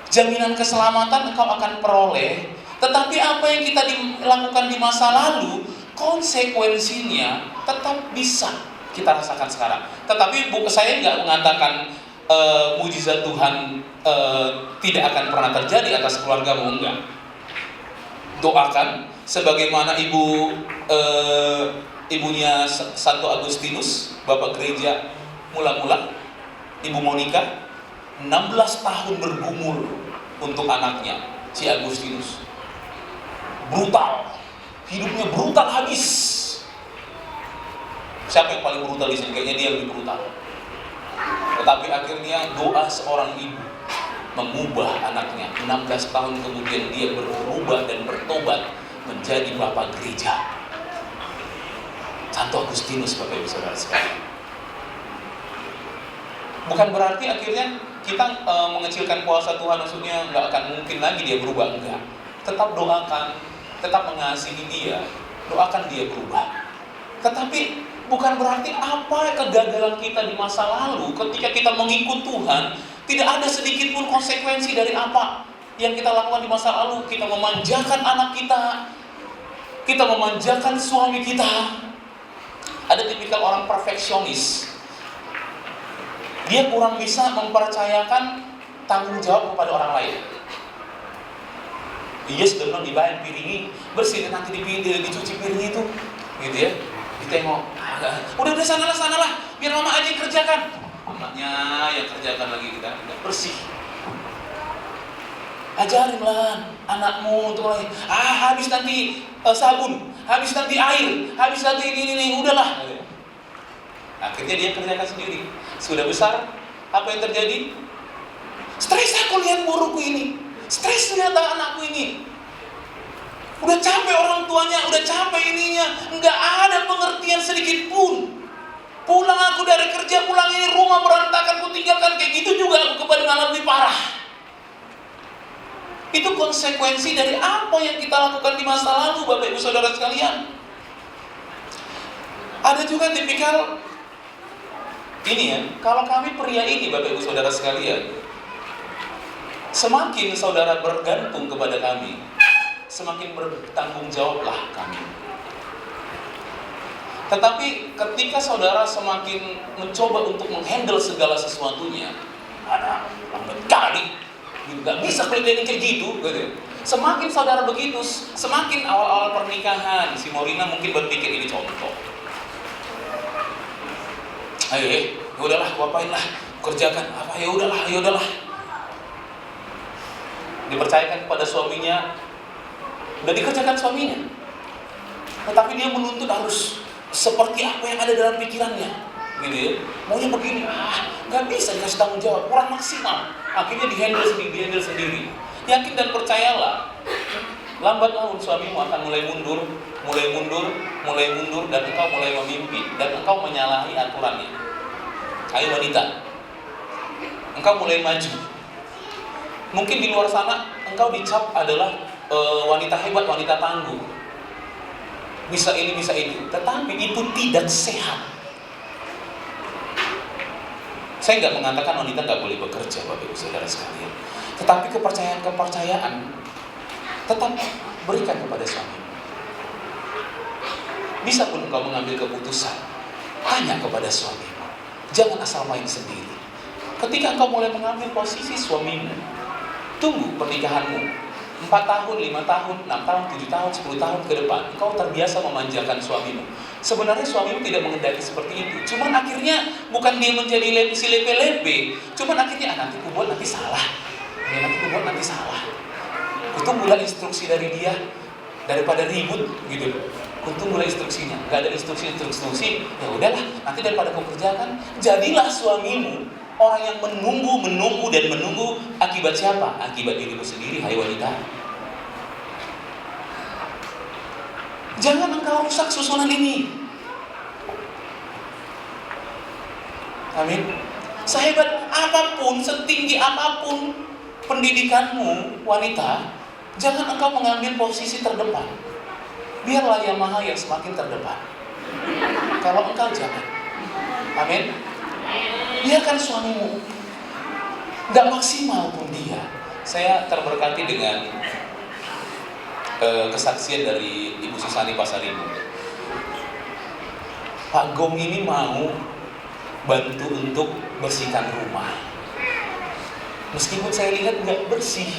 Jaminan keselamatan engkau akan peroleh. Tetapi apa yang kita lakukan di masa lalu, konsekuensinya tetap bisa kita rasakan sekarang. Tetapi saya nggak mengatakan mujizat Tuhan tidak akan pernah terjadi atas keluargamu, enggak. Doakan sebagaimana ibunya Santo Agustinus, Bapak Gereja mula-mula, Ibu Monica, 16 tahun bergumul untuk anaknya, si Agustinus. Brutal, hidupnya brutal habis. Siapa yang paling brutal di sini? Kayaknya dia lebih brutal. Tetapi akhirnya doa seorang ibu mengubah anaknya. 16 tahun kemudian dia berubah dan bertobat menjadi bapak gereja. Santo Agustinus, Bapak Ibu Saudara sekalian. Bukan berarti akhirnya kita mengecilkan kuasa Tuhan, maksudnya nggak akan mungkin lagi dia berubah, enggak. Tetap doakan, tetap mengasihi dia, doakan dia berubah. Tetapi bukan berarti apa kegagalan kita di masa lalu ketika kita mengikut Tuhan, tidak ada sedikit pun konsekuensi dari apa yang kita lakukan di masa lalu. Kita memanjakan anak kita memanjakan suami kita. Ada tipikal orang perfeksionis. Dia kurang bisa mempercayakan tanggung jawab kepada orang lain. Iya, sudah dibayar piringi, bersih nanti dicuci piring itu, gitu ya. Ditengok, udah sanalah, biar mama aja yang kerjakan. Mamanya yang kerjakan lagi, kita nggak bersih. Ajarinlah anakmu untuk lagi. Habis nanti sabun, habis nanti air, habis nanti ini, udahlah. Akhirnya dia kerjakan sendiri. Sudah besar, apa yang terjadi? Stres aku lihat buruku ini, stres lihat anakku ini. Udah capek orang tuanya, udah capek ininya, nggak ada pengertian sedikit pun. Pulang aku dari kerja, pulang ini rumah berantakan, ku tinggalkan kayak gitu juga aku kepada malah lebih parah. Itu konsekuensi dari apa yang kita lakukan di masa lalu, Bapak Ibu Saudara sekalian. Ada juga tipikal ini ya, kalau kami pria ini, Bapak Ibu Saudara sekalian, semakin saudara bergantung kepada kami, semakin bertanggung jawablah kami. Tetapi ketika saudara semakin mencoba untuk menghandle segala sesuatunya, ada lambat kali, nggak bisa keliling kayak gitu. Semakin saudara begitu, semakin awal-awal pernikahan, si Morina mungkin berpikir ini contoh. Ayo, udahlah, apain lah, kerjakan apa, ya udahlah. Dipercayakan kepada suaminya, udah dikerjakan suaminya. Tetapi dia menuntut harus seperti apa yang ada dalam pikirannya, gitu ya. Maunya begini, nggak bisa dikasih tanggung jawab, kurang maksimal. Akhirnya dihandle sendiri. Yakin dan percayalah, lambat laun suamimu akan mulai mundur, dan engkau mulai memimpi, dan engkau menyalahi aturannya. Ayo wanita, engkau mulai maju. Mungkin di luar sana engkau dicap adalah wanita hebat, wanita tangguh, bisa ini, tetapi itu tidak sehat. Saya nggak mengatakan wanita nggak boleh bekerja, Bapak Ibu Saudara sekalian, tetapi kepercayaan tetap berikan kepada suami. Bisa pun engkau mengambil keputusan, tanya kepada suamimu, jangan asal main sendiri. Ketika engkau mulai mengambil posisi suamimu, tunggu pernikahanmu 4 tahun, 5 tahun, 6 tahun, 7 tahun, 10 tahun ke depan, engkau terbiasa memanjakan suamimu. Sebenarnya suamimu tidak mengendaki seperti itu. Cuman akhirnya bukan dia menjadi si lepe-lepe, cuman akhirnya nanti ku buat nanti salah. Kutunggulah instruksi dari dia daripada ribut gitu. Kutunggulah instruksinya. Gak ada instruksi, ya udahlah, nanti daripada kau kerjakan, jadilah suamimu orang yang menunggu. Akibat siapa? Akibat dirimu sendiri, hai wanita. Jangan engkau rusak susunan ini. Amin. Sehebat apapun, setinggi apapun pendidikanmu, wanita, jangan engkau mengambil posisi terdepan. Biarlah yang maha yang semakin terdepan. Kalau engkau jangan. Amin. Biarkan suamimu nggak maksimal pun dia. Saya terberkati dengan kesaksian dari Ibu Susani Pasaribu. Pak Gong ini mau bantu untuk bersihkan rumah, meskipun saya lihat nggak bersih,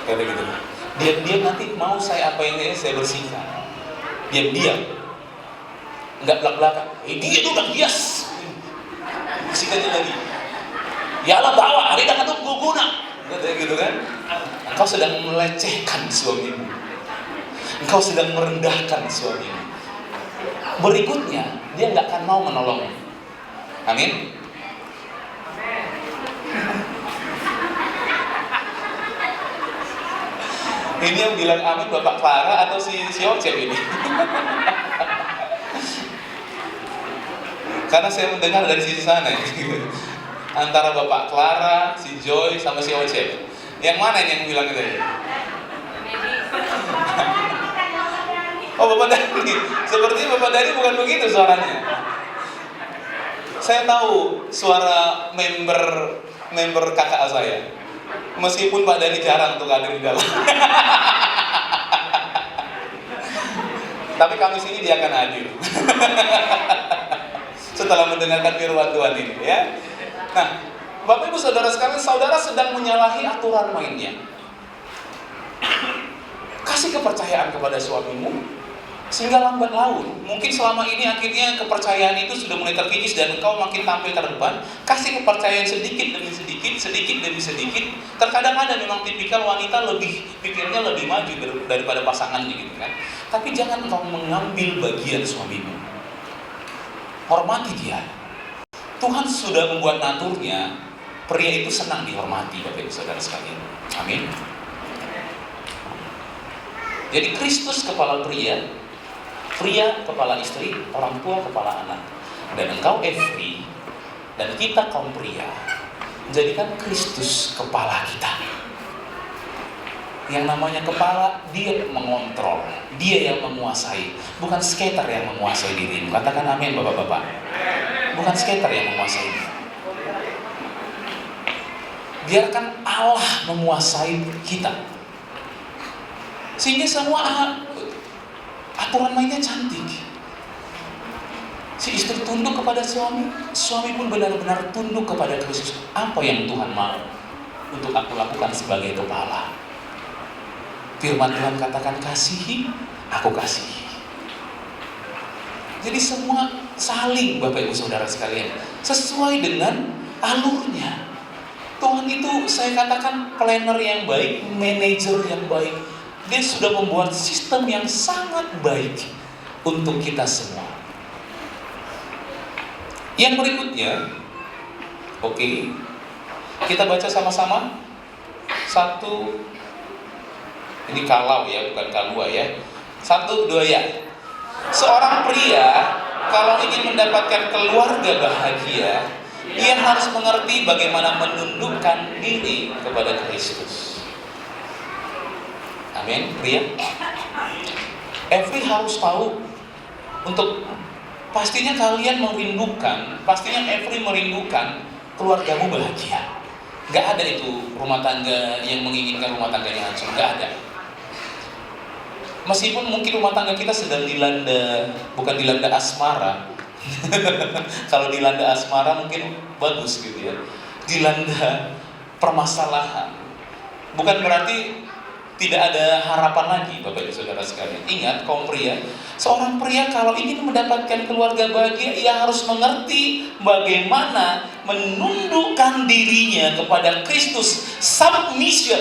kata gitu. Diam-diam nanti mau saya apa yang saya bersihkan, diam-diam, nggak belak-belakan. Dia tuh udah hias, bersihkannya lagi. Ya Allah bawa, hari kan itu guna. Gitu kan? Engkau sedang melecehkan suamimu. Engkau sedang merendahkan suamimu. Berikutnya, dia nggak akan mau menolongmu. Amin. Ini yang bilang amin Bapak Clara atau si Ocep ini? Karena saya mendengar dari sisi sana antara Bapak Clara, si Joy, sama si Ocep. Yang mana yang bilang itu? Oh Bapak Dani. Sepertinya Bapak Dani bukan begitu suaranya. Saya tahu suara member kakak saya. Meskipun Pak Dani jarang untuk hadir di dalam. Tapi Kamis ini dia akan hadir. Setelah mendengarkan firman Tuhan ini ya. Nah, Bapak Ibu Saudara sekalian, saudara sedang menyalahi aturan mainnya. Kasih kepercayaan kepada suamimu sehingga lambat laun. Mungkin selama ini akhirnya kepercayaan itu sudah mulai terkikis dan engkau makin tampil terdepan. Kasih kepercayaan sedikit demi sedikit, sedikit demi sedikit. Terkadang ada memang tipikal wanita pikirnya lebih maju daripada pasangannya gitu kan. Tapi jangan engkau mengambil bagian suamimu. Hormati dia. Tuhan sudah membuat naturnya pria itu senang dihormati, Bapak Ibu Saudara sekalian. Amin. Jadi Kristus kepala pria, pria kepala istri, orang tua kepala anak. Dan engkau Efri dan kita kaum pria menjadikan Kristus kepala kita. Yang namanya kepala, dia mengontrol, dia yang menguasai, bukan skater yang menguasai dirimu. Katakan amin Bapak-bapak. Bukan skater yang menguasai. Biarkan Allah menguasai kita. Sehingga semua aturan mainnya cantik. Si istri tunduk kepada suami, suami pun benar-benar tunduk kepada Kristus. Apa yang Tuhan mau untuk aku lakukan sebagai kepala? Firman Tuhan katakan kasihi, aku kasihi. Jadi semua saling Bapak Ibu Saudara sekalian, sesuai dengan alurnya. Tuhan itu saya katakan planner yang baik, manajer yang baik. Dia sudah membuat sistem yang sangat baik untuk kita semua. Yang berikutnya, oke, kita baca sama-sama. Satu, ini kalau ya, bukan kalua ya. 1, 2 ya. Seorang pria kalau ingin mendapatkan keluarga bahagia, ia harus mengerti bagaimana menundukkan diri kepada Kristus. Amin, pria. Every harus tahu untuk pastinya kalian merindukan, pastinya Every merindukan keluargamu bahagia. Gak ada itu rumah tangga yang menginginkan rumah tangganya hancur, gak ada. Meskipun mungkin rumah tangga kita sedang dilanda, bukan dilanda asmara. Kalau dilanda asmara mungkin bagus gitu ya. Dilanda permasalahan. Bukan berarti tidak ada harapan lagi Bapak Ibu Saudara sekalian. Ingat kaum pria, seorang pria kalau ingin mendapatkan keluarga bahagia, ia harus mengerti bagaimana menundukkan dirinya kepada Kristus. Submit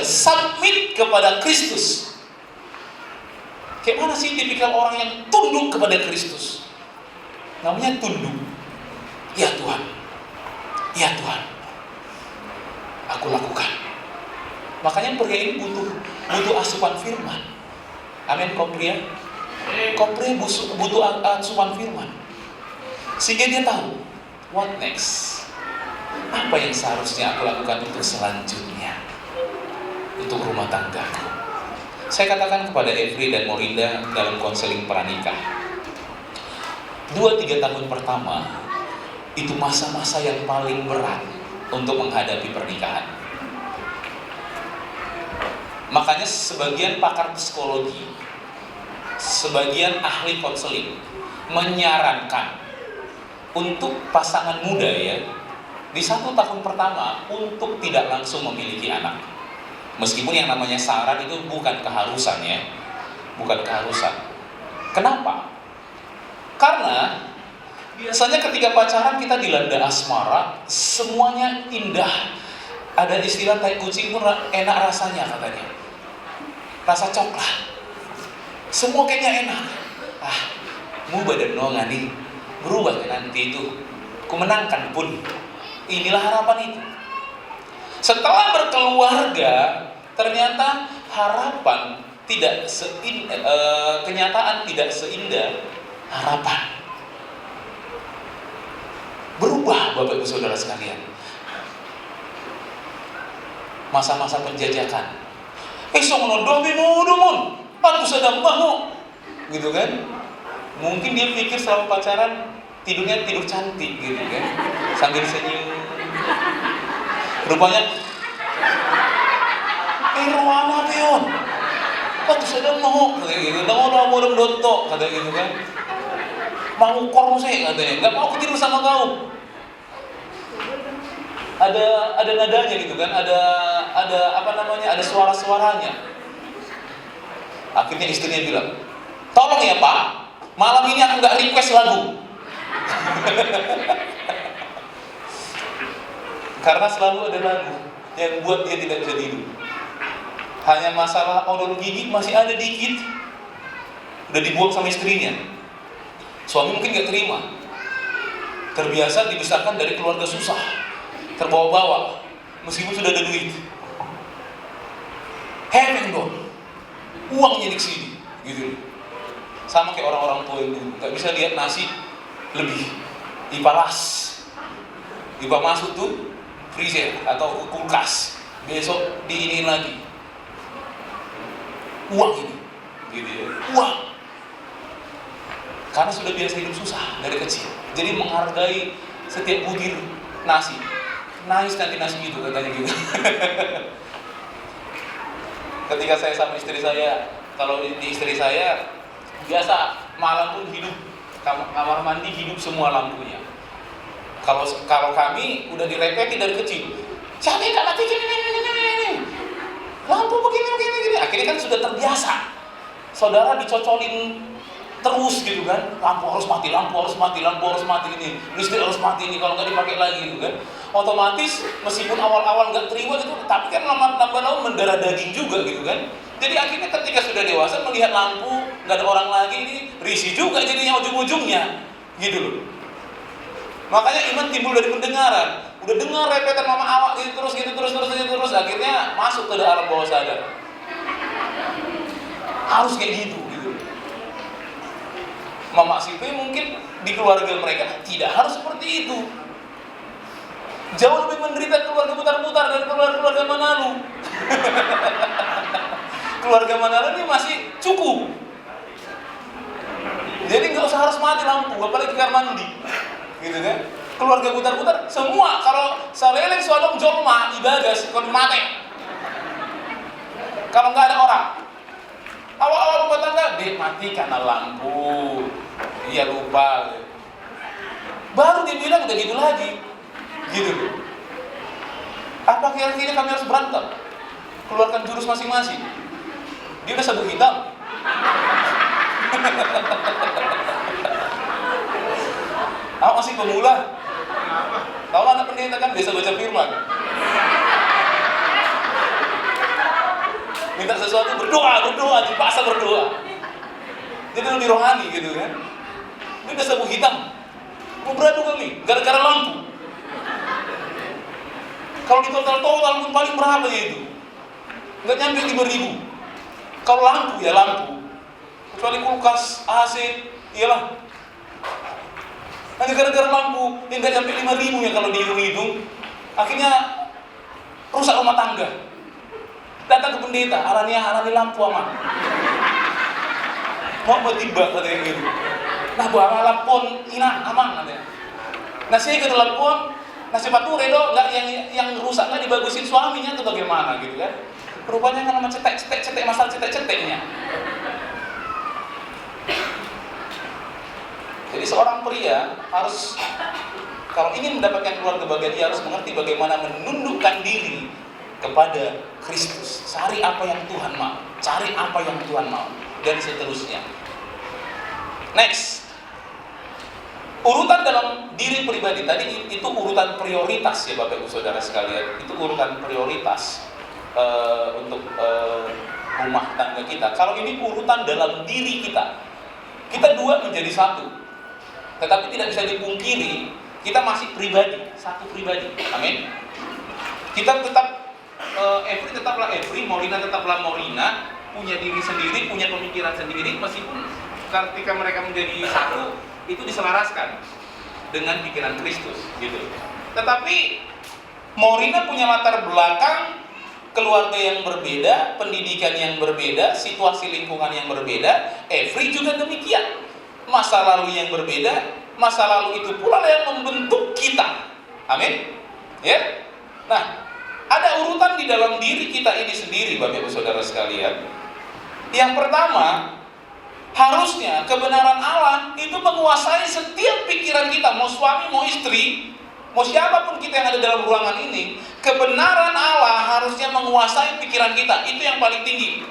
kepada Kristus. Kayak mana sih tipikal orang yang tunduk kepada Kristus? Namanya tunduk. Ya Tuhan, ya Tuhan, aku lakukan. Makanya pria ini butuh asupan firman. Amin, kaum pria. Kaum pria butuh asupan firman. Sehingga dia tahu what next. Apa yang seharusnya aku lakukan untuk selanjutnya, untuk rumah tanggaku. Saya katakan kepada Every dan Morinda dalam konseling pranikah, 2-3 tahun pertama itu masa-masa yang paling berat untuk menghadapi pernikahan. Makanya sebagian pakar psikologi, sebagian ahli konseling menyarankan untuk pasangan muda ya, di 1 tahun pertama untuk tidak langsung memiliki anak. Meskipun yang namanya saran itu bukan keharusan ya, bukan keharusan. Kenapa? Karena biasanya ketika pacaran kita dilanda asmara, semuanya indah, Ada istilah tai kucing pun enak rasanya katanya. Rasa coklat. Semua kayaknya enak. Mu badan no ngani berubah nanti itu. Ku menangkan pun. Inilah harapan itu. Setelah berkeluarga, ternyata harapan tidak kenyataan tidak seindah harapan. Berubah Bapak Ibu Saudara sekalian. Masa-masa penjajakan. Songono domi mun, aku sedang mau, gitu kan? Mungkin dia pikir selama pacaran tidurnya tidur cantik, gitu kan? Sambil senyum. Rupanya, ruana peon, aku sedang mau, katanya gitu. Mau dontok, katanya gitu kan? Mau koruse, katanya. Nggak mau tidur sama kau. Ada nadanya gitu kan, ada suara-suaranya. Akhirnya istrinya bilang, tolong ya Pak, malam ini aku nggak request lagu. Karena selalu ada lagu yang buat dia tidak bisa tidur. Hanya masalah odol gigi masih ada dikit, udah dibuang sama istrinya. Suami mungkin nggak terima, terbiasa dibesarkan dari keluarga susah, terbawa-bawa, meskipun sudah ada duit. Hepeng dong, uangnya di sini, gitu. Sama kayak orang-orang tua yang dulu, nggak bisa lihat nasi lebih dipalas, dibawa masuk tuh freezer atau kulkas, besok diinin lagi. Uang ini, gitu ya, uang. Karena sudah biasa hidup susah dari kecil, jadi menghargai setiap butir nasi. Nangis nanti nasi gitu katanya gitu. Ketika saya sama istri saya, kalau di istri saya biasa malam pun hidup kamar mandi hidup semua lampunya. Kalau kami udah direpeti dari kecil, siapa yang mati ini, lampu begini. Akhirnya kan sudah terbiasa. Saudara dicocolin terus gitu kan, lampu harus mati ini, listrik harus mati ini, kalau nggak dipakai lagi gitu kan. Otomatis meskipun awal-awal nggak terima gitu, tapi kan lama-lama mendarah daging juga gitu kan. Jadi akhirnya ketika sudah dewasa melihat lampu nggak ada orang lagi, ini risih juga jadinya ujung-ujungnya gitu loh. Makanya iman timbul dari pendengaran. Udah dengar repetan mama awak gitu terus akhirnya masuk ke alam bawah sadar. Harus kayak gitu. Mama Sipi mungkin di keluarga mereka tidak harus seperti itu. Jauh lebih menderita keluarga putar-putar dari keluarga Manalu. Keluarga Manalu ini masih cukup. Jadi nggak usah harus mati lampu, apalagi kamar mandi, gitu kan? Keluarga putar-putar semua kalau saleleng suadong jolma ibagas kon mate. Kalau nggak ada orang, awal-awal rumah tangga, mati karena lampu. Iya lupa. Baru dia bilang udah gitu lagi. Gitu. Apa kira-kira kami harus berantem? Keluarkan jurus masing-masing. Dia udah sabuk hitam. Aku masih pemula. Tahu anak pendeta kan biasa baca firman. Minta sesuatu berdoa, dipaksa berdoa. Jadi lebih rohani gitu kan. Ini udah sabuk hitam. Mau beradu kami, gara-gara lampu. Kalau di total pun paling berapa ya itu? Nggak nyampe 5.000. Kalau lampu ya lampu. Kecuali kulkas, AC, iyalah. Hanya gara-gara lampu, yang nggak nyampe 5.000 ya kalau dihitung. Akhirnya rusak rumah tangga. Datang ke pendeta, arani lampu aman. Mau tiba katanya gitu. Nah buah lampon ina aman katanya. Nah saya ke lampon, nah sepatu redo nggak yang rusak nggak dibagusin suaminya atau bagaimana gitu kan? Rupanya kan nama cetek masalah ceteknya. Jadi seorang pria harus kalau ingin mendapatkan keluarga bahagia dia harus mengerti bagaimana menundukkan diri kepada Kristus. Cari apa yang Tuhan mau, cari apa yang Tuhan mau, dan seterusnya. Next, Urutan dalam diri pribadi tadi itu urutan prioritas ya Bapak Ibu Saudara sekalian. Itu urutan prioritas untuk rumah tangga kita. Kalau ini urutan dalam diri kita, kita dua menjadi satu. Tetapi tidak bisa dipungkiri, kita masih pribadi, satu pribadi. Amin. Kita tetap Evri tetaplah Evri, Morina tetaplah Morina, punya diri sendiri, punya pemikiran sendiri, meskipun ketika mereka menjadi satu itu diselaraskan dengan pikiran Kristus, gitu. Tetapi Morina punya latar belakang keluarga yang berbeda, pendidikan yang berbeda, situasi lingkungan yang berbeda. Evri juga demikian, masa lalu yang berbeda, masa lalu itu pula yang membentuk kita. Amin. Ya. Nah, ada urutan di dalam diri kita ini sendiri, Bapak Ibu Saudara sekalian. Yang pertama, harusnya kebenaran Allah itu menguasai setiap pikiran kita, mau suami, mau istri, mau siapapun kita yang ada dalam ruangan ini. Kebenaran Allah harusnya menguasai pikiran kita, itu yang paling tinggi.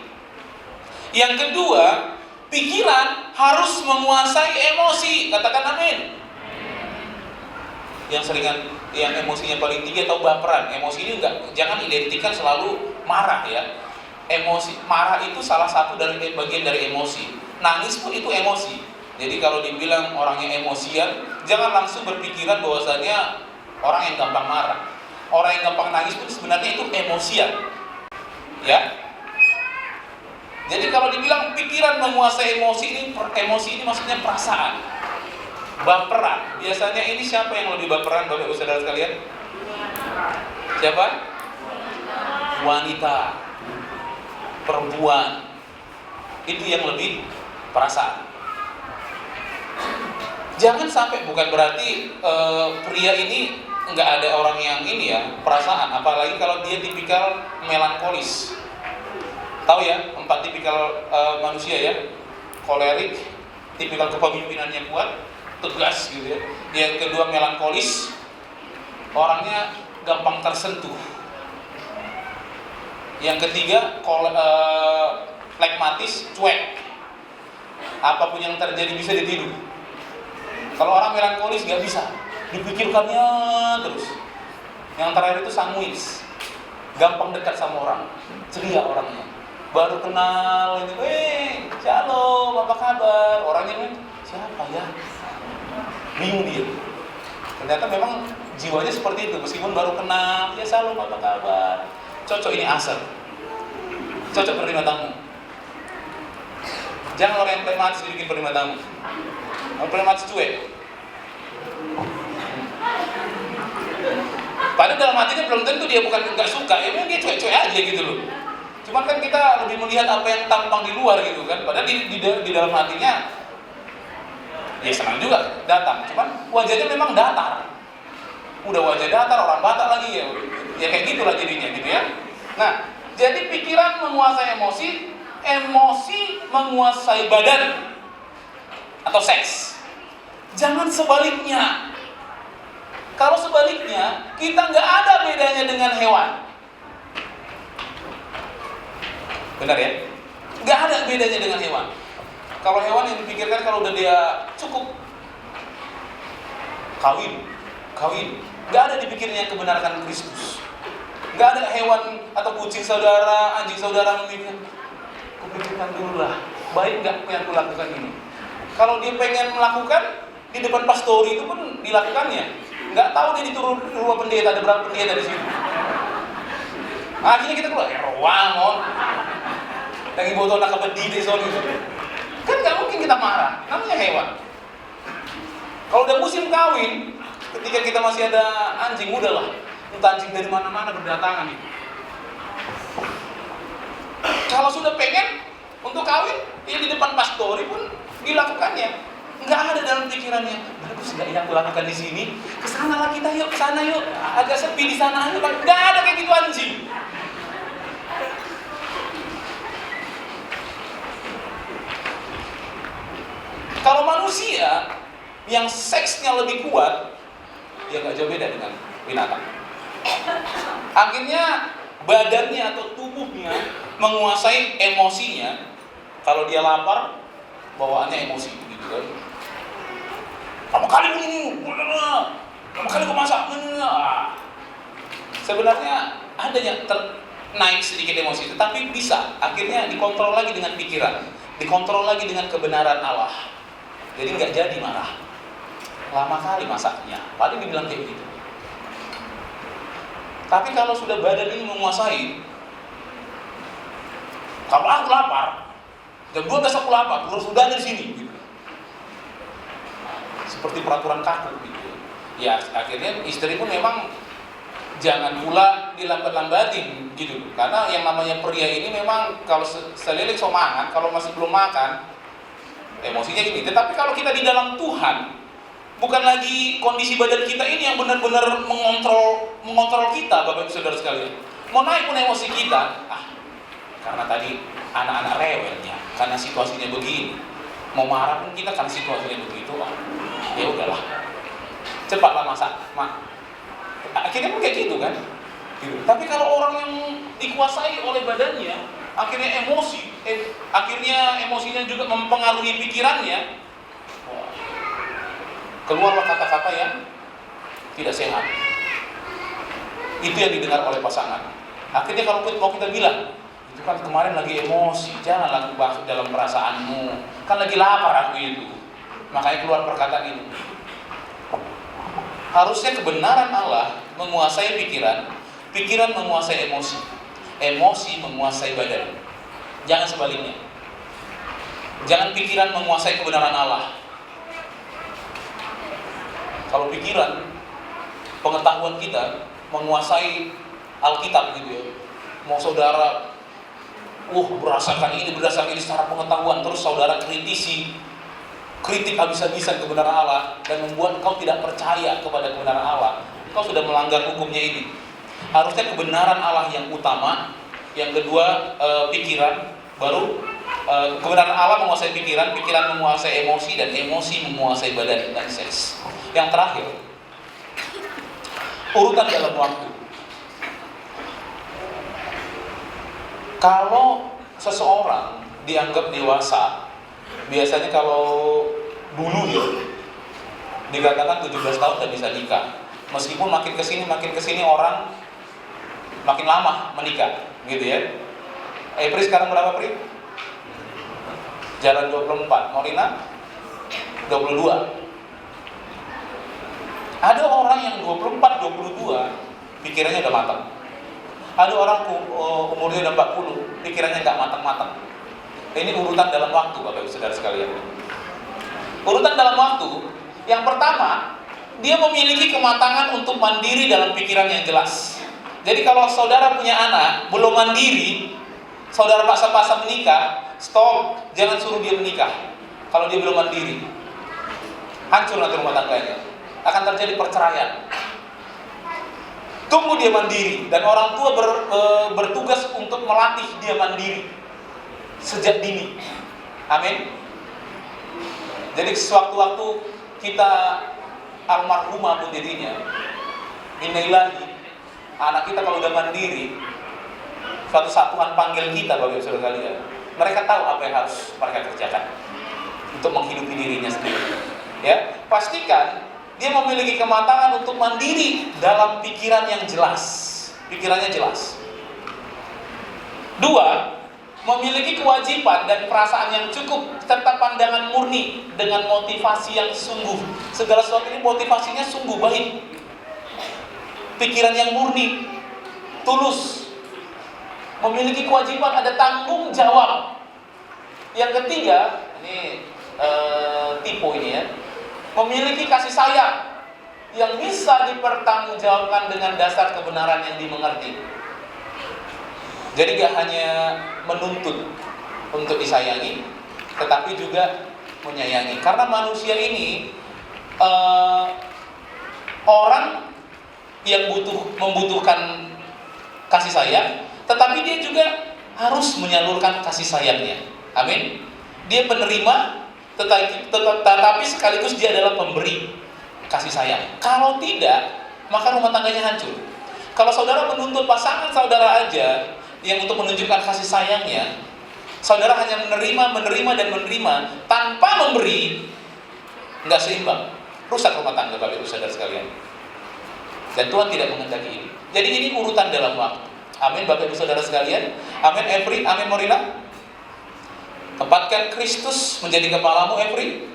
Yang kedua, pikiran harus menguasai emosi, katakan amin. Yang emosinya paling tinggi atau baperan. Emosi ini jangan identikan selalu marah ya. Emosi, marah itu salah satu dari bagian dari emosi. Nangis pun itu emosi. Jadi kalau dibilang orangnya emosian, jangan langsung berpikiran bahwasanya orang yang gampang marah. Orang yang gampang nangis pun sebenarnya itu emosian. Ya. Jadi kalau dibilang pikiran menguasai emosi ini maksudnya perasaan. Baperan. Biasanya ini siapa yang lebih baperan, Bapak Ibu Saudara sekalian? Siapa? Wanita. Perempuan. Itu yang lebih perasaan. Jangan sampai, bukan berarti pria ini nggak ada orang yang ini ya, perasaan. Apalagi kalau dia tipikal melankolis. Tahu ya, 4 tipikal manusia ya. Kolerik, tipikal kepemimpinannya kuat, tegas gitu ya. Yang kedua melankolis, orangnya gampang tersentuh. Yang ketiga flegmatis, cuek. Apapun yang terjadi bisa ditiru. Kalau orang melankolis nggak bisa, dipikirkannya terus. Yang terakhir itu sanguis, gampang dekat sama orang, ceria orangnya. Baru kenal ini, shalom, apa kabar? Orangnya siapa ya? Bingung dia. Ternyata memang jiwanya seperti itu, meskipun baru kenal, ya shalom, apa kabar? Cocok ini asal. Cocok penerima tamu. Jangan orang yang prematis dibikin penerima tamu. Orang prematis cuek. Padahal dalam hatinya belum tentu dia bukan nggak suka, ya memang dia cuek-cuek aja gitu loh. Cuman kan kita lebih melihat apa yang tampang di luar gitu kan. Padahal di dalam hatinya ya senang juga datang. Cuman wajahnya memang datar. Udah wajah datar, orang Batak lagi ya. Ya kayak gitulah jadinya gitu ya. Nah, jadi pikiran menguasai emosi, emosi menguasai badan atau seks. Jangan sebaliknya. Kalau sebaliknya, kita nggak ada bedanya dengan hewan. Benar ya? Nggak ada bedanya dengan hewan. Kalau hewan yang dipikirkan kalau udah dia cukup kawin. Nggak ada dipikirnya kebenaran Kristus. Nggak ada hewan atau kucing saudara, anjing saudara memikirkan, kupikirkan dulu lah, baik nggak yang aku lakukan ini. Kalau dia pengen melakukan, di depan pastori itu pun dilakukannya. Nggak tahu dia diturun rumah pendeta, ada berapa pendeta di situ. Akhirnya kita keluar, wangon. Lagi botol nak kebedi di zona itu. Kan nggak mungkin kita marah, namanya hewan. Kalau udah musim kawin, ketika kita masih ada anjing, udahlah. Entah anjing dari mana-mana berdatangan itu. Kalau sudah pengen untuk kawin, ya di depan pastori pun dilakukannya. Nggak ada dalam pikirannya, bagus nggak yang aku lakukan di sini? Kesana lah kita yuk, kesana yuk. Agak sepi di sana aja, nggak ada kayak gitu anjing. Kalau manusia yang seksnya lebih kuat, ya nggak jauh beda dengan binatang. Akhirnya badannya atau tubuhnya menguasai emosinya. Kalau dia lapar, bawaannya emosi gitu kan. Kamu kali ini, lama kali gue masak. Sebenarnya ada yang naik sedikit emosi, tetapi bisa akhirnya dikontrol lagi dengan pikiran, dikontrol lagi dengan kebenaran Allah. Jadi nggak jadi marah. Lama kali masaknya, paling dibilang kayak gitu. Tapi kalau sudah badan ini menguasai, kalau aku lapar, jam 12 aku lapar, harus sudah ada di sini. Gitu. Seperti peraturan kaku gitu. Ya akhirnya istri pun memang jangan pula dilambat-lambatin gitu. Karena yang namanya pria ini memang kalau selilik somangan, kalau masih belum makan, emosinya gini. Tetapi kalau kita di dalam Tuhan, bukan lagi kondisi badan kita ini yang benar-benar mengontrol kita, Bapak Ibu Saudara sekalian. Mau naik pun emosi kita, karena tadi anak-anak rewelnya, karena situasinya begini. Mau marah pun kita karena situasinya begitu, ya udahlah, cepatlah masak, akhirnya pun kayak gitu kan. Gitu. Tapi kalau orang yang dikuasai oleh badannya, akhirnya emosi, akhirnya emosinya juga mempengaruhi pikirannya, keluarlah kata-kata yang tidak sehat. Itu yang didengar oleh pasangan. Akhirnya kalau mau kita bilang, itu kan kemarin lagi emosi, janganlah masuk dalam perasaanmu, kan lagi lapar aku itu, makanya keluar perkataan itu. Harusnya kebenaran Allah menguasai pikiran, pikiran menguasai emosi, emosi menguasai badan. Jangan sebaliknya. Jangan pikiran menguasai kebenaran Allah. Kalau pikiran, pengetahuan kita menguasai Alkitab gitu ya. Mau saudara berdasarkan ini secara pengetahuan, terus saudara kritik habis-habisan kebenaran Allah dan membuat engkau tidak percaya kepada kebenaran Allah, engkau sudah melanggar hukumnya ini. Harusnya kebenaran Allah yang utama, yang kedua pikiran, baru kebenaran Allah menguasai pikiran, pikiran menguasai emosi, dan emosi menguasai badan dan seks. Yang terakhir, urutan dalam waktu. Kalau seseorang dianggap dewasa, biasanya kalau dulu ya dikatakan 17 tahun udah bisa nikah. Meskipun makin kesini orang makin lama menikah, gitu ya. Pri sekarang berapa, Pri? Jalan 24, Morina 22. Ada orang yang 24, 22 pikirannya udah matang. Ada orang umurnya udah 40, pikirannya nggak matang-matang. Ini urutan dalam waktu, Bapak Ibu Saudara sekalian. Urutan dalam waktu, yang pertama, dia memiliki kematangan untuk mandiri dalam pikiran yang jelas. Jadi kalau saudara punya anak, belum mandiri, saudara paksa-paksa menikah, stop, jangan suruh dia menikah. Kalau dia belum mandiri, hancur nanti rumah tangganya. Akan terjadi perceraian. Tunggu dia mandiri, dan orang tua bertugas untuk melatih dia mandiri sejak dini. Amin. Jadi sewaktu-waktu kita almarhumah pun jadinya, innalillahi, anak kita kalau udah mandiri, suatu saat Tuhan panggil kita, Bapak Ibu Saudara sekalian, mereka tahu apa yang harus mereka kerjakan untuk menghidupi dirinya sendiri. Ya, pastikan dia memiliki kematangan untuk mandiri dalam pikiran yang jelas. Pikirannya jelas. 2, memiliki kewajiban dan perasaan yang cukup serta pandangan murni dengan motivasi yang sungguh. Segala sesuatu ini motivasinya sungguh baik. Pikiran yang murni, tulus. Memiliki kewajiban, ada tanggung jawab. Yang ketiga, ini tipe ini ya. Memiliki kasih sayang yang bisa dipertanggungjawabkan dengan dasar kebenaran yang dimengerti. Jadi gak hanya menuntut untuk disayangi, tetapi juga menyayangi. Karena manusia ini orang yang membutuhkan kasih sayang, tetapi dia juga harus menyalurkan kasih sayangnya. Amin. Dia penerima, tetapi sekaligus dia adalah pemberi kasih sayang. Kalau tidak, maka rumah tangganya hancur. Kalau saudara menuntut pasangan saudara aja yang untuk menunjukkan kasih sayangnya, saudara hanya menerima tanpa memberi, nggak seimbang. rusak rumah tangga Bapak Ibu Saudara sekalian. Dan Tuhan tidak menghendaki ini. Jadi ini urutan dalam waktu. Amin Bapak Ibu Saudara sekalian. Amin Every, amin Morina. Tempatkan Kristus menjadi kepalamu Every,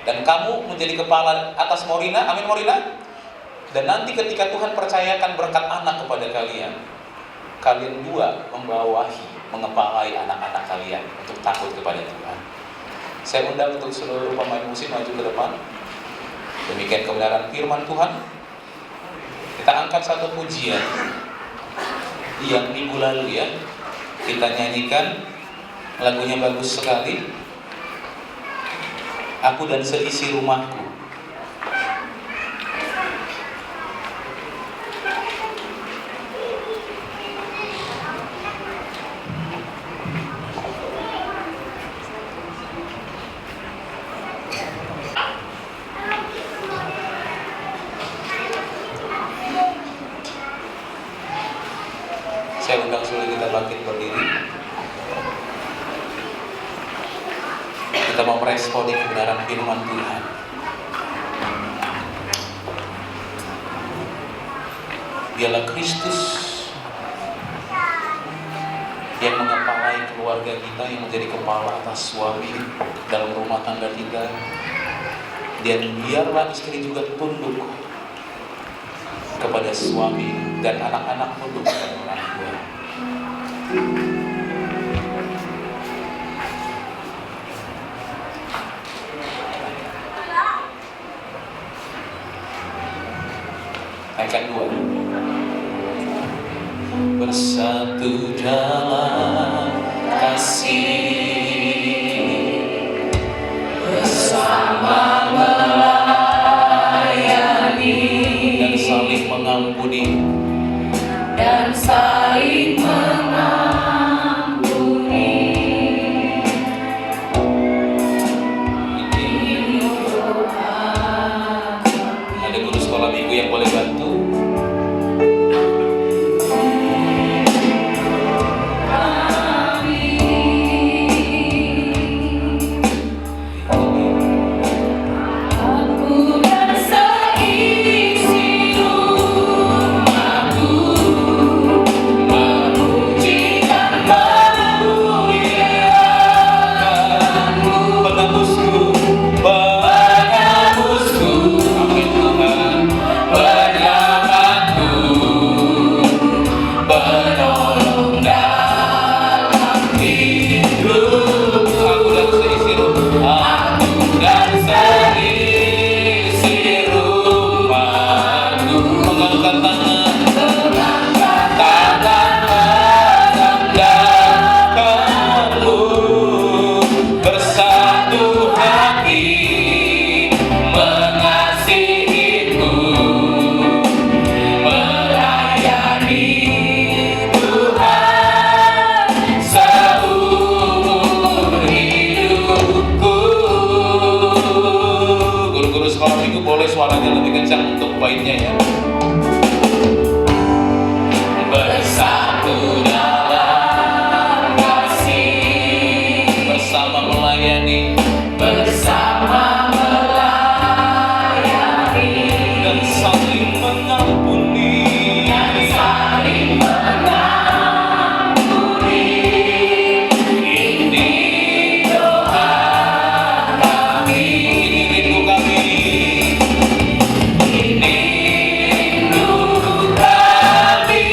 dan kamu menjadi kepala atas Morina, amin Morina. Dan nanti ketika Tuhan percayakan berkat anak kepada kalian, kalian dua membawahi, mengepalai anak-anak kalian untuk takut kepada Tuhan. Saya undang untuk seluruh pemain musik maju ke depan. Demikian kebenaran firman Tuhan. Kita angkat satu pujian yang minggu lalu ya kita nyanyikan, lagunya bagus sekali. Aku dan seisi rumahku. Saya undang seluruh kita bangkit berdiri. Kita mau meresponi kebenaran firman Tuhan. Dialah Kristus yang mengepalai keluarga kita, yang menjadi kepala atas suami dalam rumah tangga kita. Dan biarlah istri juga tunduk kepada suami, dan anak-anak tunduk kepada orang tua. Akan dua. Bersatu dalam kasih, bersama melayani, dan saling mengampuni, dan saling mengampuni. Ini ada guru sekolah minggu yang boleh bantu. Boleh suaranya lebih kencang untuk baitnya ya. Bersatu dalam kasih, bersama melayani, bersama melayani, dan saling mengampuni, dan saling mengampuni. Ini doa kami, ini rindu kami. Ini rindu kami.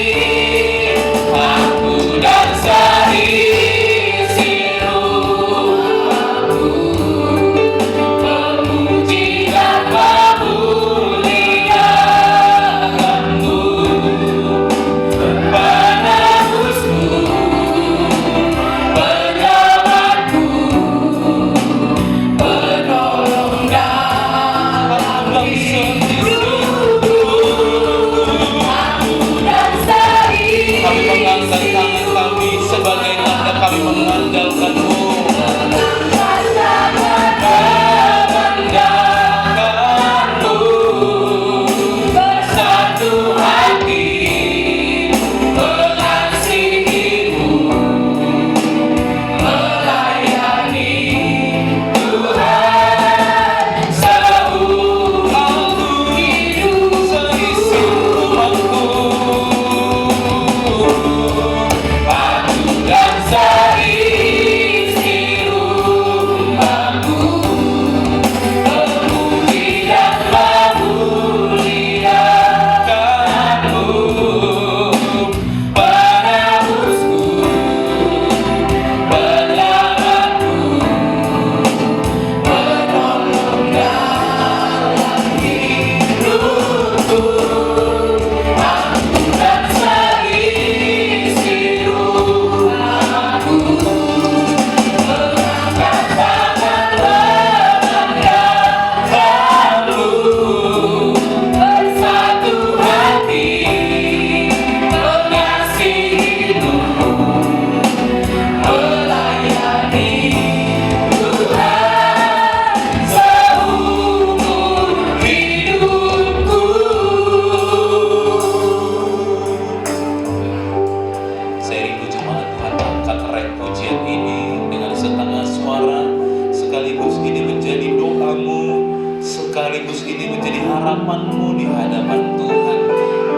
sekaligus ini menjadi harapanmu di hadapan Tuhan.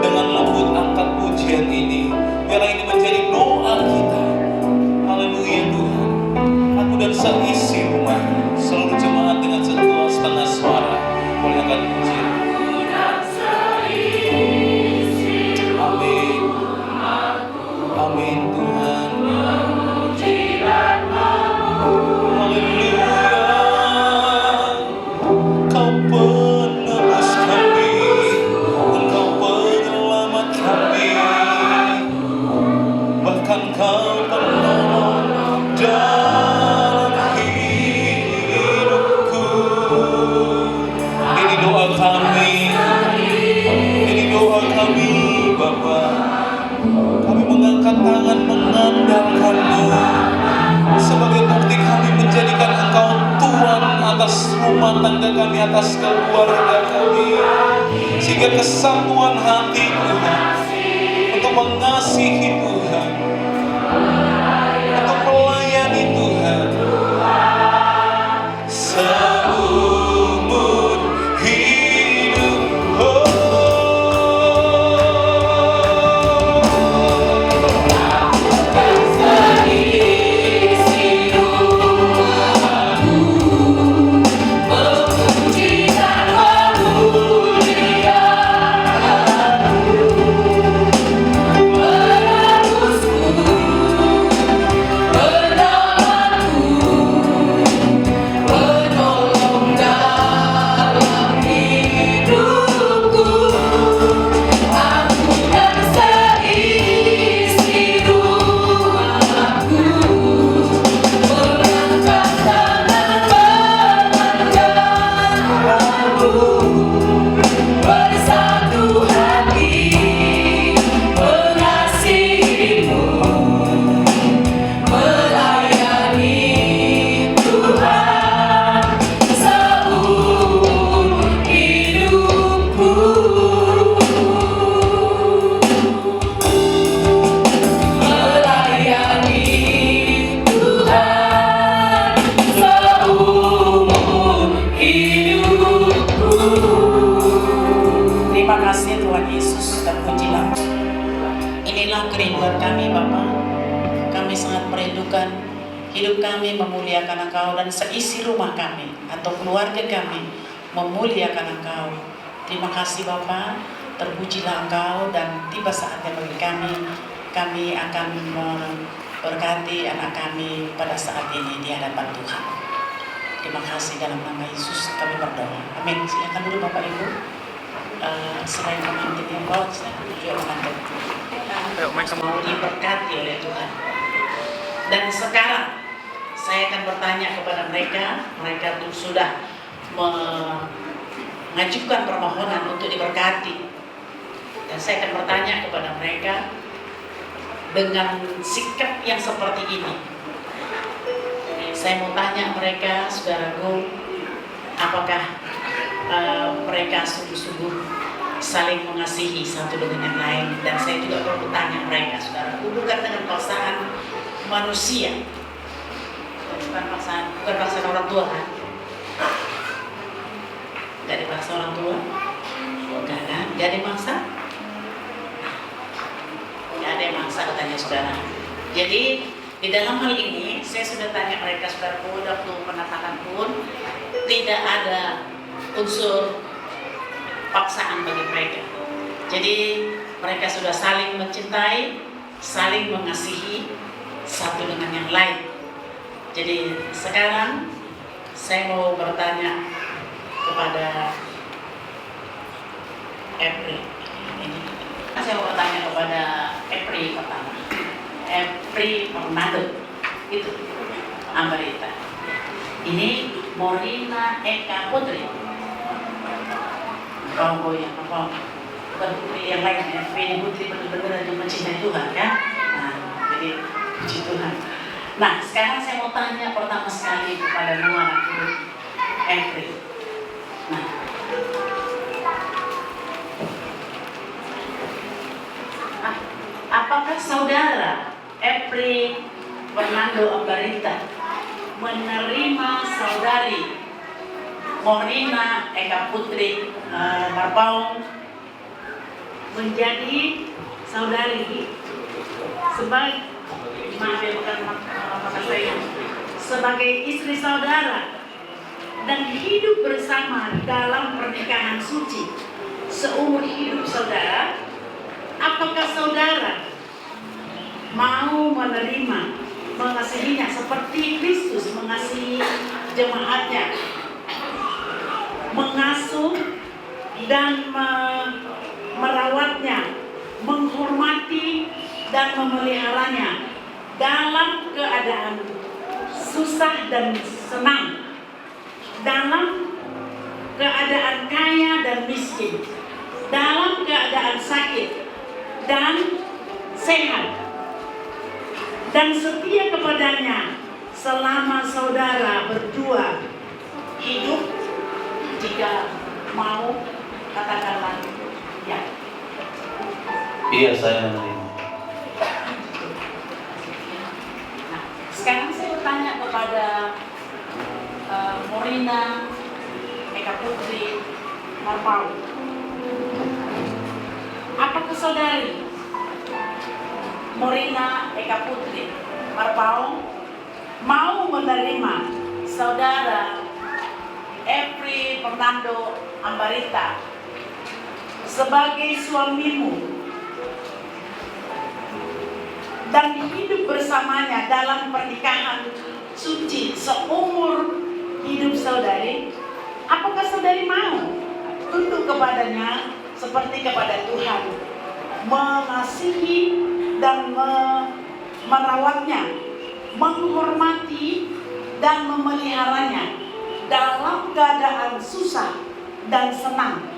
Dengan lembut angkat pujian ini, biarlah ini menjadi doa kita. Haleluya Tuhan. Aku dan seisi rumah, seluruh jemaat dengan setengah suara boleh angkat pujian. Amin. Amin Tuhan. Haleluya. Kau penebus kami, Engkau penyelamat kami, bahkan Kau penolong dalam hidupku. Ini doa kami, ini doa kami Bapa. Kami mengangkat tangan mengandalkan-Mu sebagai bukti kami menjadikan Engkau Tuhan atas rumah tangga kami, atas keluarga kami, sehingga kesatuan hati Tuhan untuk mengasihi Tuhan, untuk melayani Tuhan seumur hidup. Hidup kami memuliakan Engkau dan seisi rumah kami atau keluarga kami memuliakan Engkau. Terima kasih Bapa, terpujilah Engkau dan tiba saatnya bagi kami akan memberkati anak kami pada saat ini di hadapan Tuhan. Terima kasih dalam nama Yesus kami berdoa. Amin. Silakan dulu Bapak Ibu. Selain pengantin yang bawa, saya juga pengantin. Mau diberkati oleh Tuhan. Dan sekarang saya akan bertanya kepada mereka sudah mengajukan permohonan untuk diberkati. Dan saya akan bertanya kepada mereka dengan sikap yang seperti ini. Saya mau tanya mereka, saudaraku, apakah mereka sungguh-sungguh saling mengasihi satu dengan yang lain. Dan saya juga perlu tanya mereka, saudaraku, bukan dengan paksaan manusia, bukan paksaan orang tua kan? Gak dipaksa orang tua? Enggak kan? Gak dimaksa? Gak ada yang maksa katanya saudara. Jadi di dalam hal ini saya sudah tanya mereka, saudaraku, waktu penatakan pun tidak ada unsur paksaan bagi mereka. Jadi mereka sudah saling mencintai, saling mengasihi satu dengan yang lain. Jadi sekarang saya mau bertanya kepada Epri. Saya mau bertanya kepada Epri pertama. Epri Fernando itu Ambarita. Ini Morina Eka Putri. Kau yang apa? Bukan putri yang lain ya. Ini putri benar-benar yang mencintai Tuhan kan? Nah, jadi puji Tuhan. Nah, sekarang saya mau tanya pertama sekali kepada anakku Epri. Nah, apakah saudara Epri Fernando Ambarita menerima saudari Morina Eka Putri Marpaung menjadi saudari sebagai istri saudara dan hidup bersama dalam pernikahan suci seumur hidup saudara. Apakah saudara mau menerima, mengasihinya seperti Kristus mengasihi jemaatnya, mengasuh dan merawatnya, menghormati dan memeliharanya dalam keadaan susah dan senang, dalam keadaan kaya dan miskin, dalam keadaan sakit dan sehat, dan setia kepadanya selama saudara berdua hidup. Jika mau, katakanlah ya. Iya, saya menerima. Nah, sekarang saya bertanya kepada Morina Eka Putri Marpaung, apakah saudari Morina Eka Putri Marpaung mau menerima saudara Efri Fernando Ambarita sebagai suamimu dan hidup bersamanya dalam pernikahan suci seumur hidup saudari? Apakah saudari mau tunduk kepadanya seperti kepada Tuhan, mengasihi dan merawatnya, menghormati dan memeliharanya dalam keadaan susah dan senang,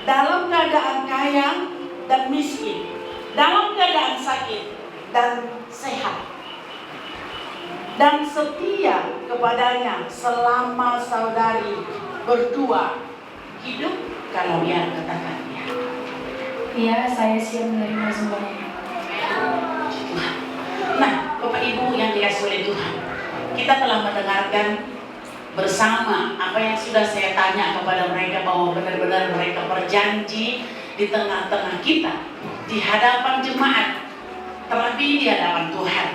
dalam keadaan kaya dan miskin, dalam keadaan sakit dan sehat, dan setia kepadanya selama saudari berdua hidup? Kalau ya, katakan ya. Iya, saya siap menerima semuanya. Nah, Bapak Ibu yang dikasihi oleh Tuhan, kita telah mendengarkan bersama apa yang sudah saya tanya kepada mereka, bahwa benar-benar mereka berjanji di tengah-tengah kita, di hadapan jemaat, terlebih di hadapan Tuhan.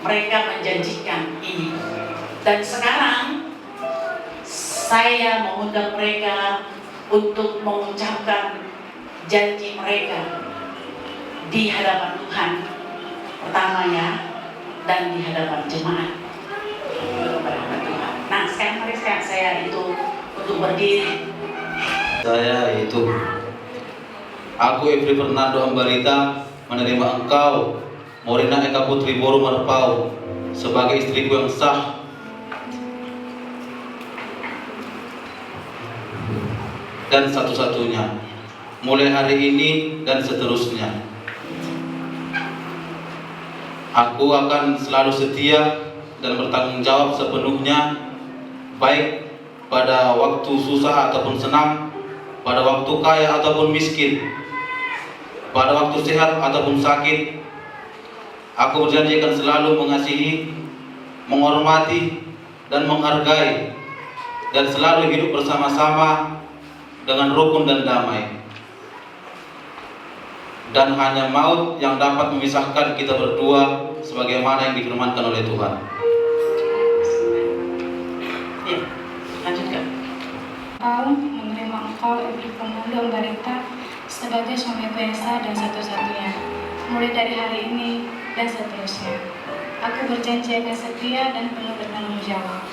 Mereka menjanjikan ini. Dan sekarang saya mengundang mereka untuk mengucapkan janji mereka di hadapan Tuhan pertamanya dan di hadapan jemaat. Nah, sekarang mari saya itu untuk berdiri. Saya itu, aku Efri Fernando Ambarita, menerima engkau Morina Eka Putri Boru Marpaung sebagai istriku yang sah dan satu-satunya, mulai hari ini dan seterusnya. Aku akan selalu setia dan bertanggung jawab sepenuhnya, baik pada waktu susah ataupun senang, pada waktu kaya ataupun miskin, pada waktu sehat ataupun sakit. Aku berjanji akan selalu mengasihi, menghormati, dan menghargai, dan selalu hidup bersama-sama dengan rukun dan damai. Dan hanya maut yang dapat memisahkan kita berdua, sebagaimana yang difirmankan oleh Tuhan. Ya, lanjutkan. Aku menerima engkau, Efri Fernando Ambarita, sebagai suamiku yang sah dan satu-satunya, mulai dari hari ini dan seterusnya. Aku berjanji akan setia dan penuh bertanggung jawab,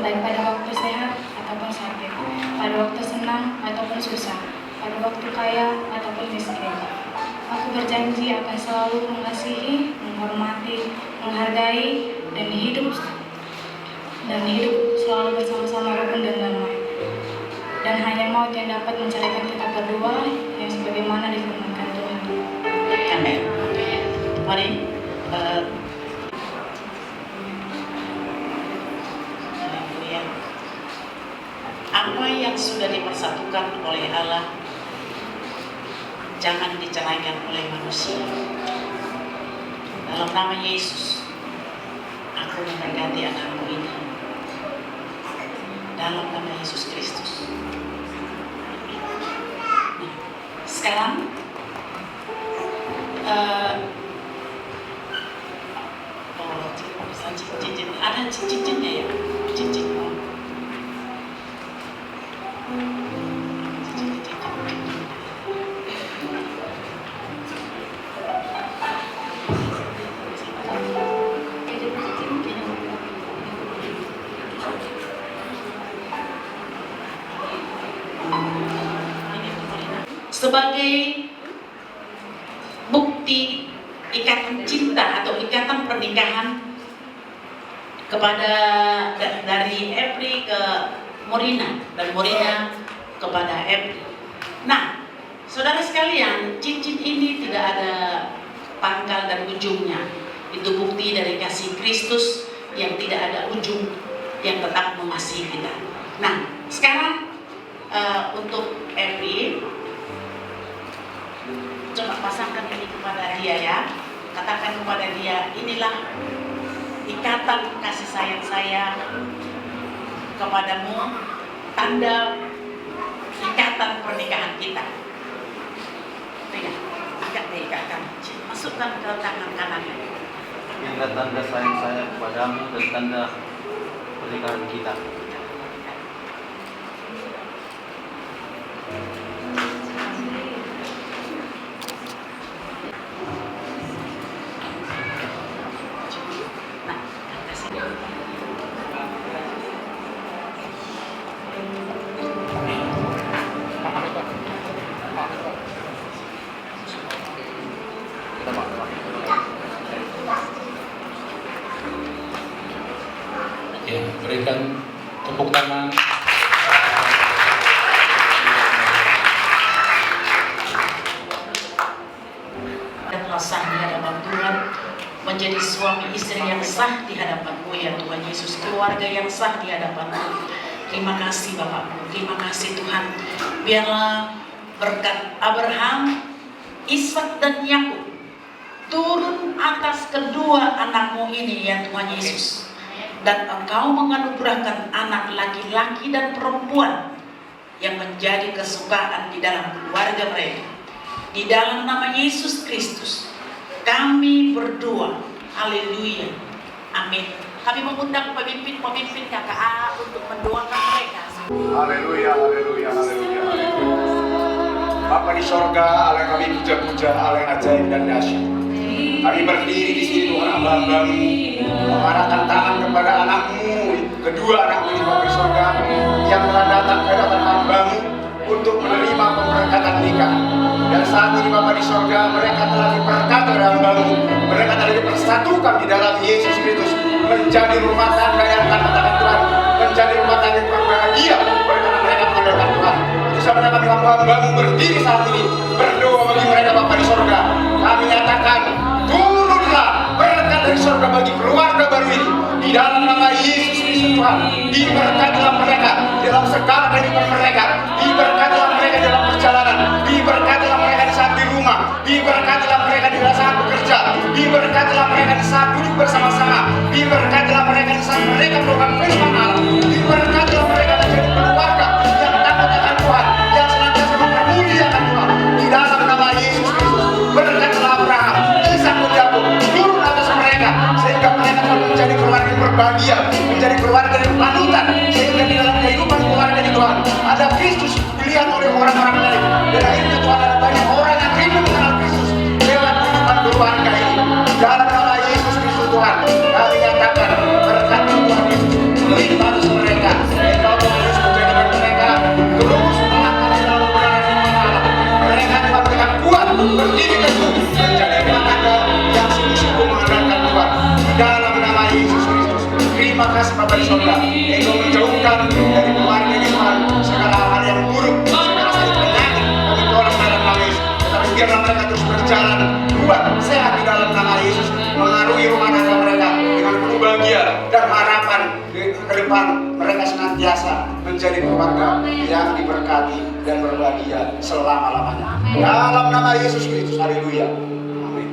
baik pada waktu sehat ataupun sakit, pada waktu senang ataupun susah, pada waktu kaya ataupun miskin. Aku berjanji akan selalu mengasihi, menghormati, menghargai, dan hidup selalu bersama-sama rukun dan damai. Dan hanya maut yang dapat menceraikan kita berdua, yang sebagaimana difirmankan Tuhan. Amin. Mari. Apa yang sudah dipersatukan oleh Allah jangan diceraikan oleh manusia. Dalam nama Yesus, aku memberkati anakmu ini. dalam nama Yesus Kristus. Nah, sekarang cincin, ada cincinnya ya, cincin. Sebagai bukti ikatan cinta atau ikatan pernikahan kepada dari Epri ke Morina dan Morina kepada Epri. Nah, saudara sekalian, cincin ini tidak ada pangkal dan ujungnya. Itu bukti dari kasih Kristus yang tidak ada ujung, yang tetap mengasihi kita. Nah, sekarang untuk Epri, coba pasangkan ini kepada dia ya. Katakan kepada dia, inilah ikatan kasih sayang saya kepadamu, tanda ikatan pernikahan kita. Pegang, agak diikatkan, masukkan ke tangan kanannya. Inilah tanda sayang saya kepadamu dan tanda pernikahan kita. Ya, berikan tepuk tangan. Dan sah di hadapan Tuhan, menjadi suami istri yang sah di hadapan-Mu ya Tuhan Yesus, keluarga yang sah di hadapan-Mu. Terima kasih Bapakku, terima kasih Tuhan. Biarlah berkat Abraham, Ishak dan Yakub turun atas kedua anak-Mu ini ya Tuhan Yesus. Dan Engkau menganugerahkan anak laki-laki dan perempuan yang menjadi kesukaan di dalam keluarga mereka. Di dalam nama Yesus Kristus kami berdoa. Haleluya. Amin. Kami mengundang pemimpin-pemimpin KKA untuk mendoakan mereka. Haleluya, haleluya, haleluya, haleluya. Bapa di sorga, Allah yang kami puja-puja, Allah yang ajaib dan dahsyat. Kami berdiri di sini Tuhan, hamba-Hamba-Mu, mengarahkan tangan kepada anak-Mu, kedua anak-Mu di Bapa di sorga, yang telah datang ke hadapan hamba-Mu untuk menerima pemberkatan nikah. Dan saat ini Bapa di sorga, mereka telah diberkati oleh hamba-Mu, mereka telah dipersatukan di dalam Yesus Kristus, menjadi rumah tangga yang akan katakan Tuhan, menjadi rumah tangga yang berbahagia, karena mereka mengandalkan Tuhan. Itu sebenarnya kami hamba-Hamba-Mu berdiri saat ini, berdoa bagi mereka Bapa di sorga. Kami nyatakan, turunlah berkat dari sorga bagi keluarga baru ini, di dalam nama Yesus Kristus Tuhan. Diberkatilah mereka dalam segala kehidupan mereka, diberkatilah mereka dalam perjalanan, diberkatilah mereka di saat di rumah, diberkatilah mereka di saat bekerja, diberkatilah mereka di saat duduk bersama-sama, diberkatilah mereka di saat mereka melakukan firman Allah, diberkatilah mereka menjadi keluarga yang takut akan Tuhan, yang senantiasa mempermuliakan Tuhan. Di dalam nama Yesus Kristus, berkatilah Abraham, Ishak dan Yakub turun atas mereka, sehingga mereka menjadi keluarga yang berbahagia, menjadi keluarga yang panutan, sehingga di dalam kehidupan keluarga di Tuhan ada Kristus dilihat oleh orang-orang lain. Dan akhirnya Tuhan, ada banyak orang yang rindu mengenal Kristus lewat kehidupan keluarga ini. Dalam nama Yesus Kristus Tuhan, kami nyatakan berkat Tuhan Yesus melimpah atas mereka, sehingga Tuhan Yesus menjadikan mereka terus melangkah di dalam kebenaran firman Allah. Mereka Tuhan dengan kuat berdiri teguh, menjadi rumah tangga yang sungguh-sungguh mengandalkan Tuhan. Dalam nama Yesus Kristus, terima kasih Bapa di sorga, Engkau menjauhkan dari keluarga ini Tuhan segala hal yang buruk, segala sakit penyakit, kami tolak dalam nama Yesus. Tetapi biarlah mereka terus berjalan kuat, sehat di dalam nama Yesus, mengaruhi rumah tangga mereka dengan penuh bahagia dan harapan ke depan. Mereka senantiasa menjadi keluarga yang diberkati dan berbahagia selama-lamanya. Dalam nama Yesus Kristus, haleluya. Amin.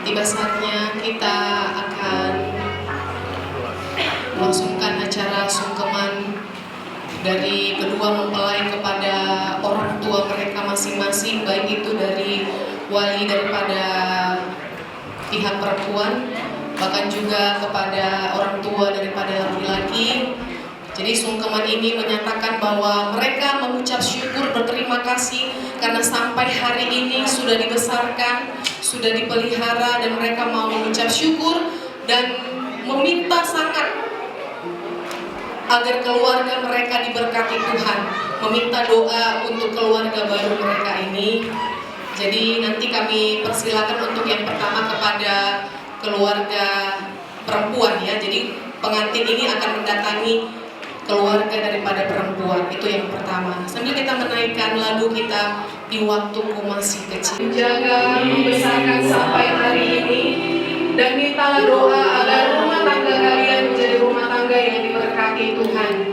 Tiba saatnya kita akan melangsungkan acara sungkeman dari kedua mempelai kepada orang tua mereka masing-masing, baik itu dari wali daripada pihak perempuan, bahkan juga kepada orang tua daripada laki-laki. Jadi sungkeman ini menyatakan bahwa mereka mengucap syukur, berterima kasih karena sampai hari ini sudah dibesarkan, sudah dipelihara, dan mereka mau mengucap syukur dan meminta sangat agar keluarga mereka diberkati Tuhan, meminta doa untuk keluarga baru mereka ini. Jadi nanti kami persilakan untuk yang pertama kepada keluarga perempuan ya. Jadi pengantin ini akan mendatangi keluarga daripada perempuan, itu yang pertama. Sambil kita menaikkan lagu kita Di Waktuku Masih Kecil. Jaga membesarkan sampai hari ini, dan mintalah doa agar rumah tangga kalian menjadi rumah tangga yang diberkati Tuhan.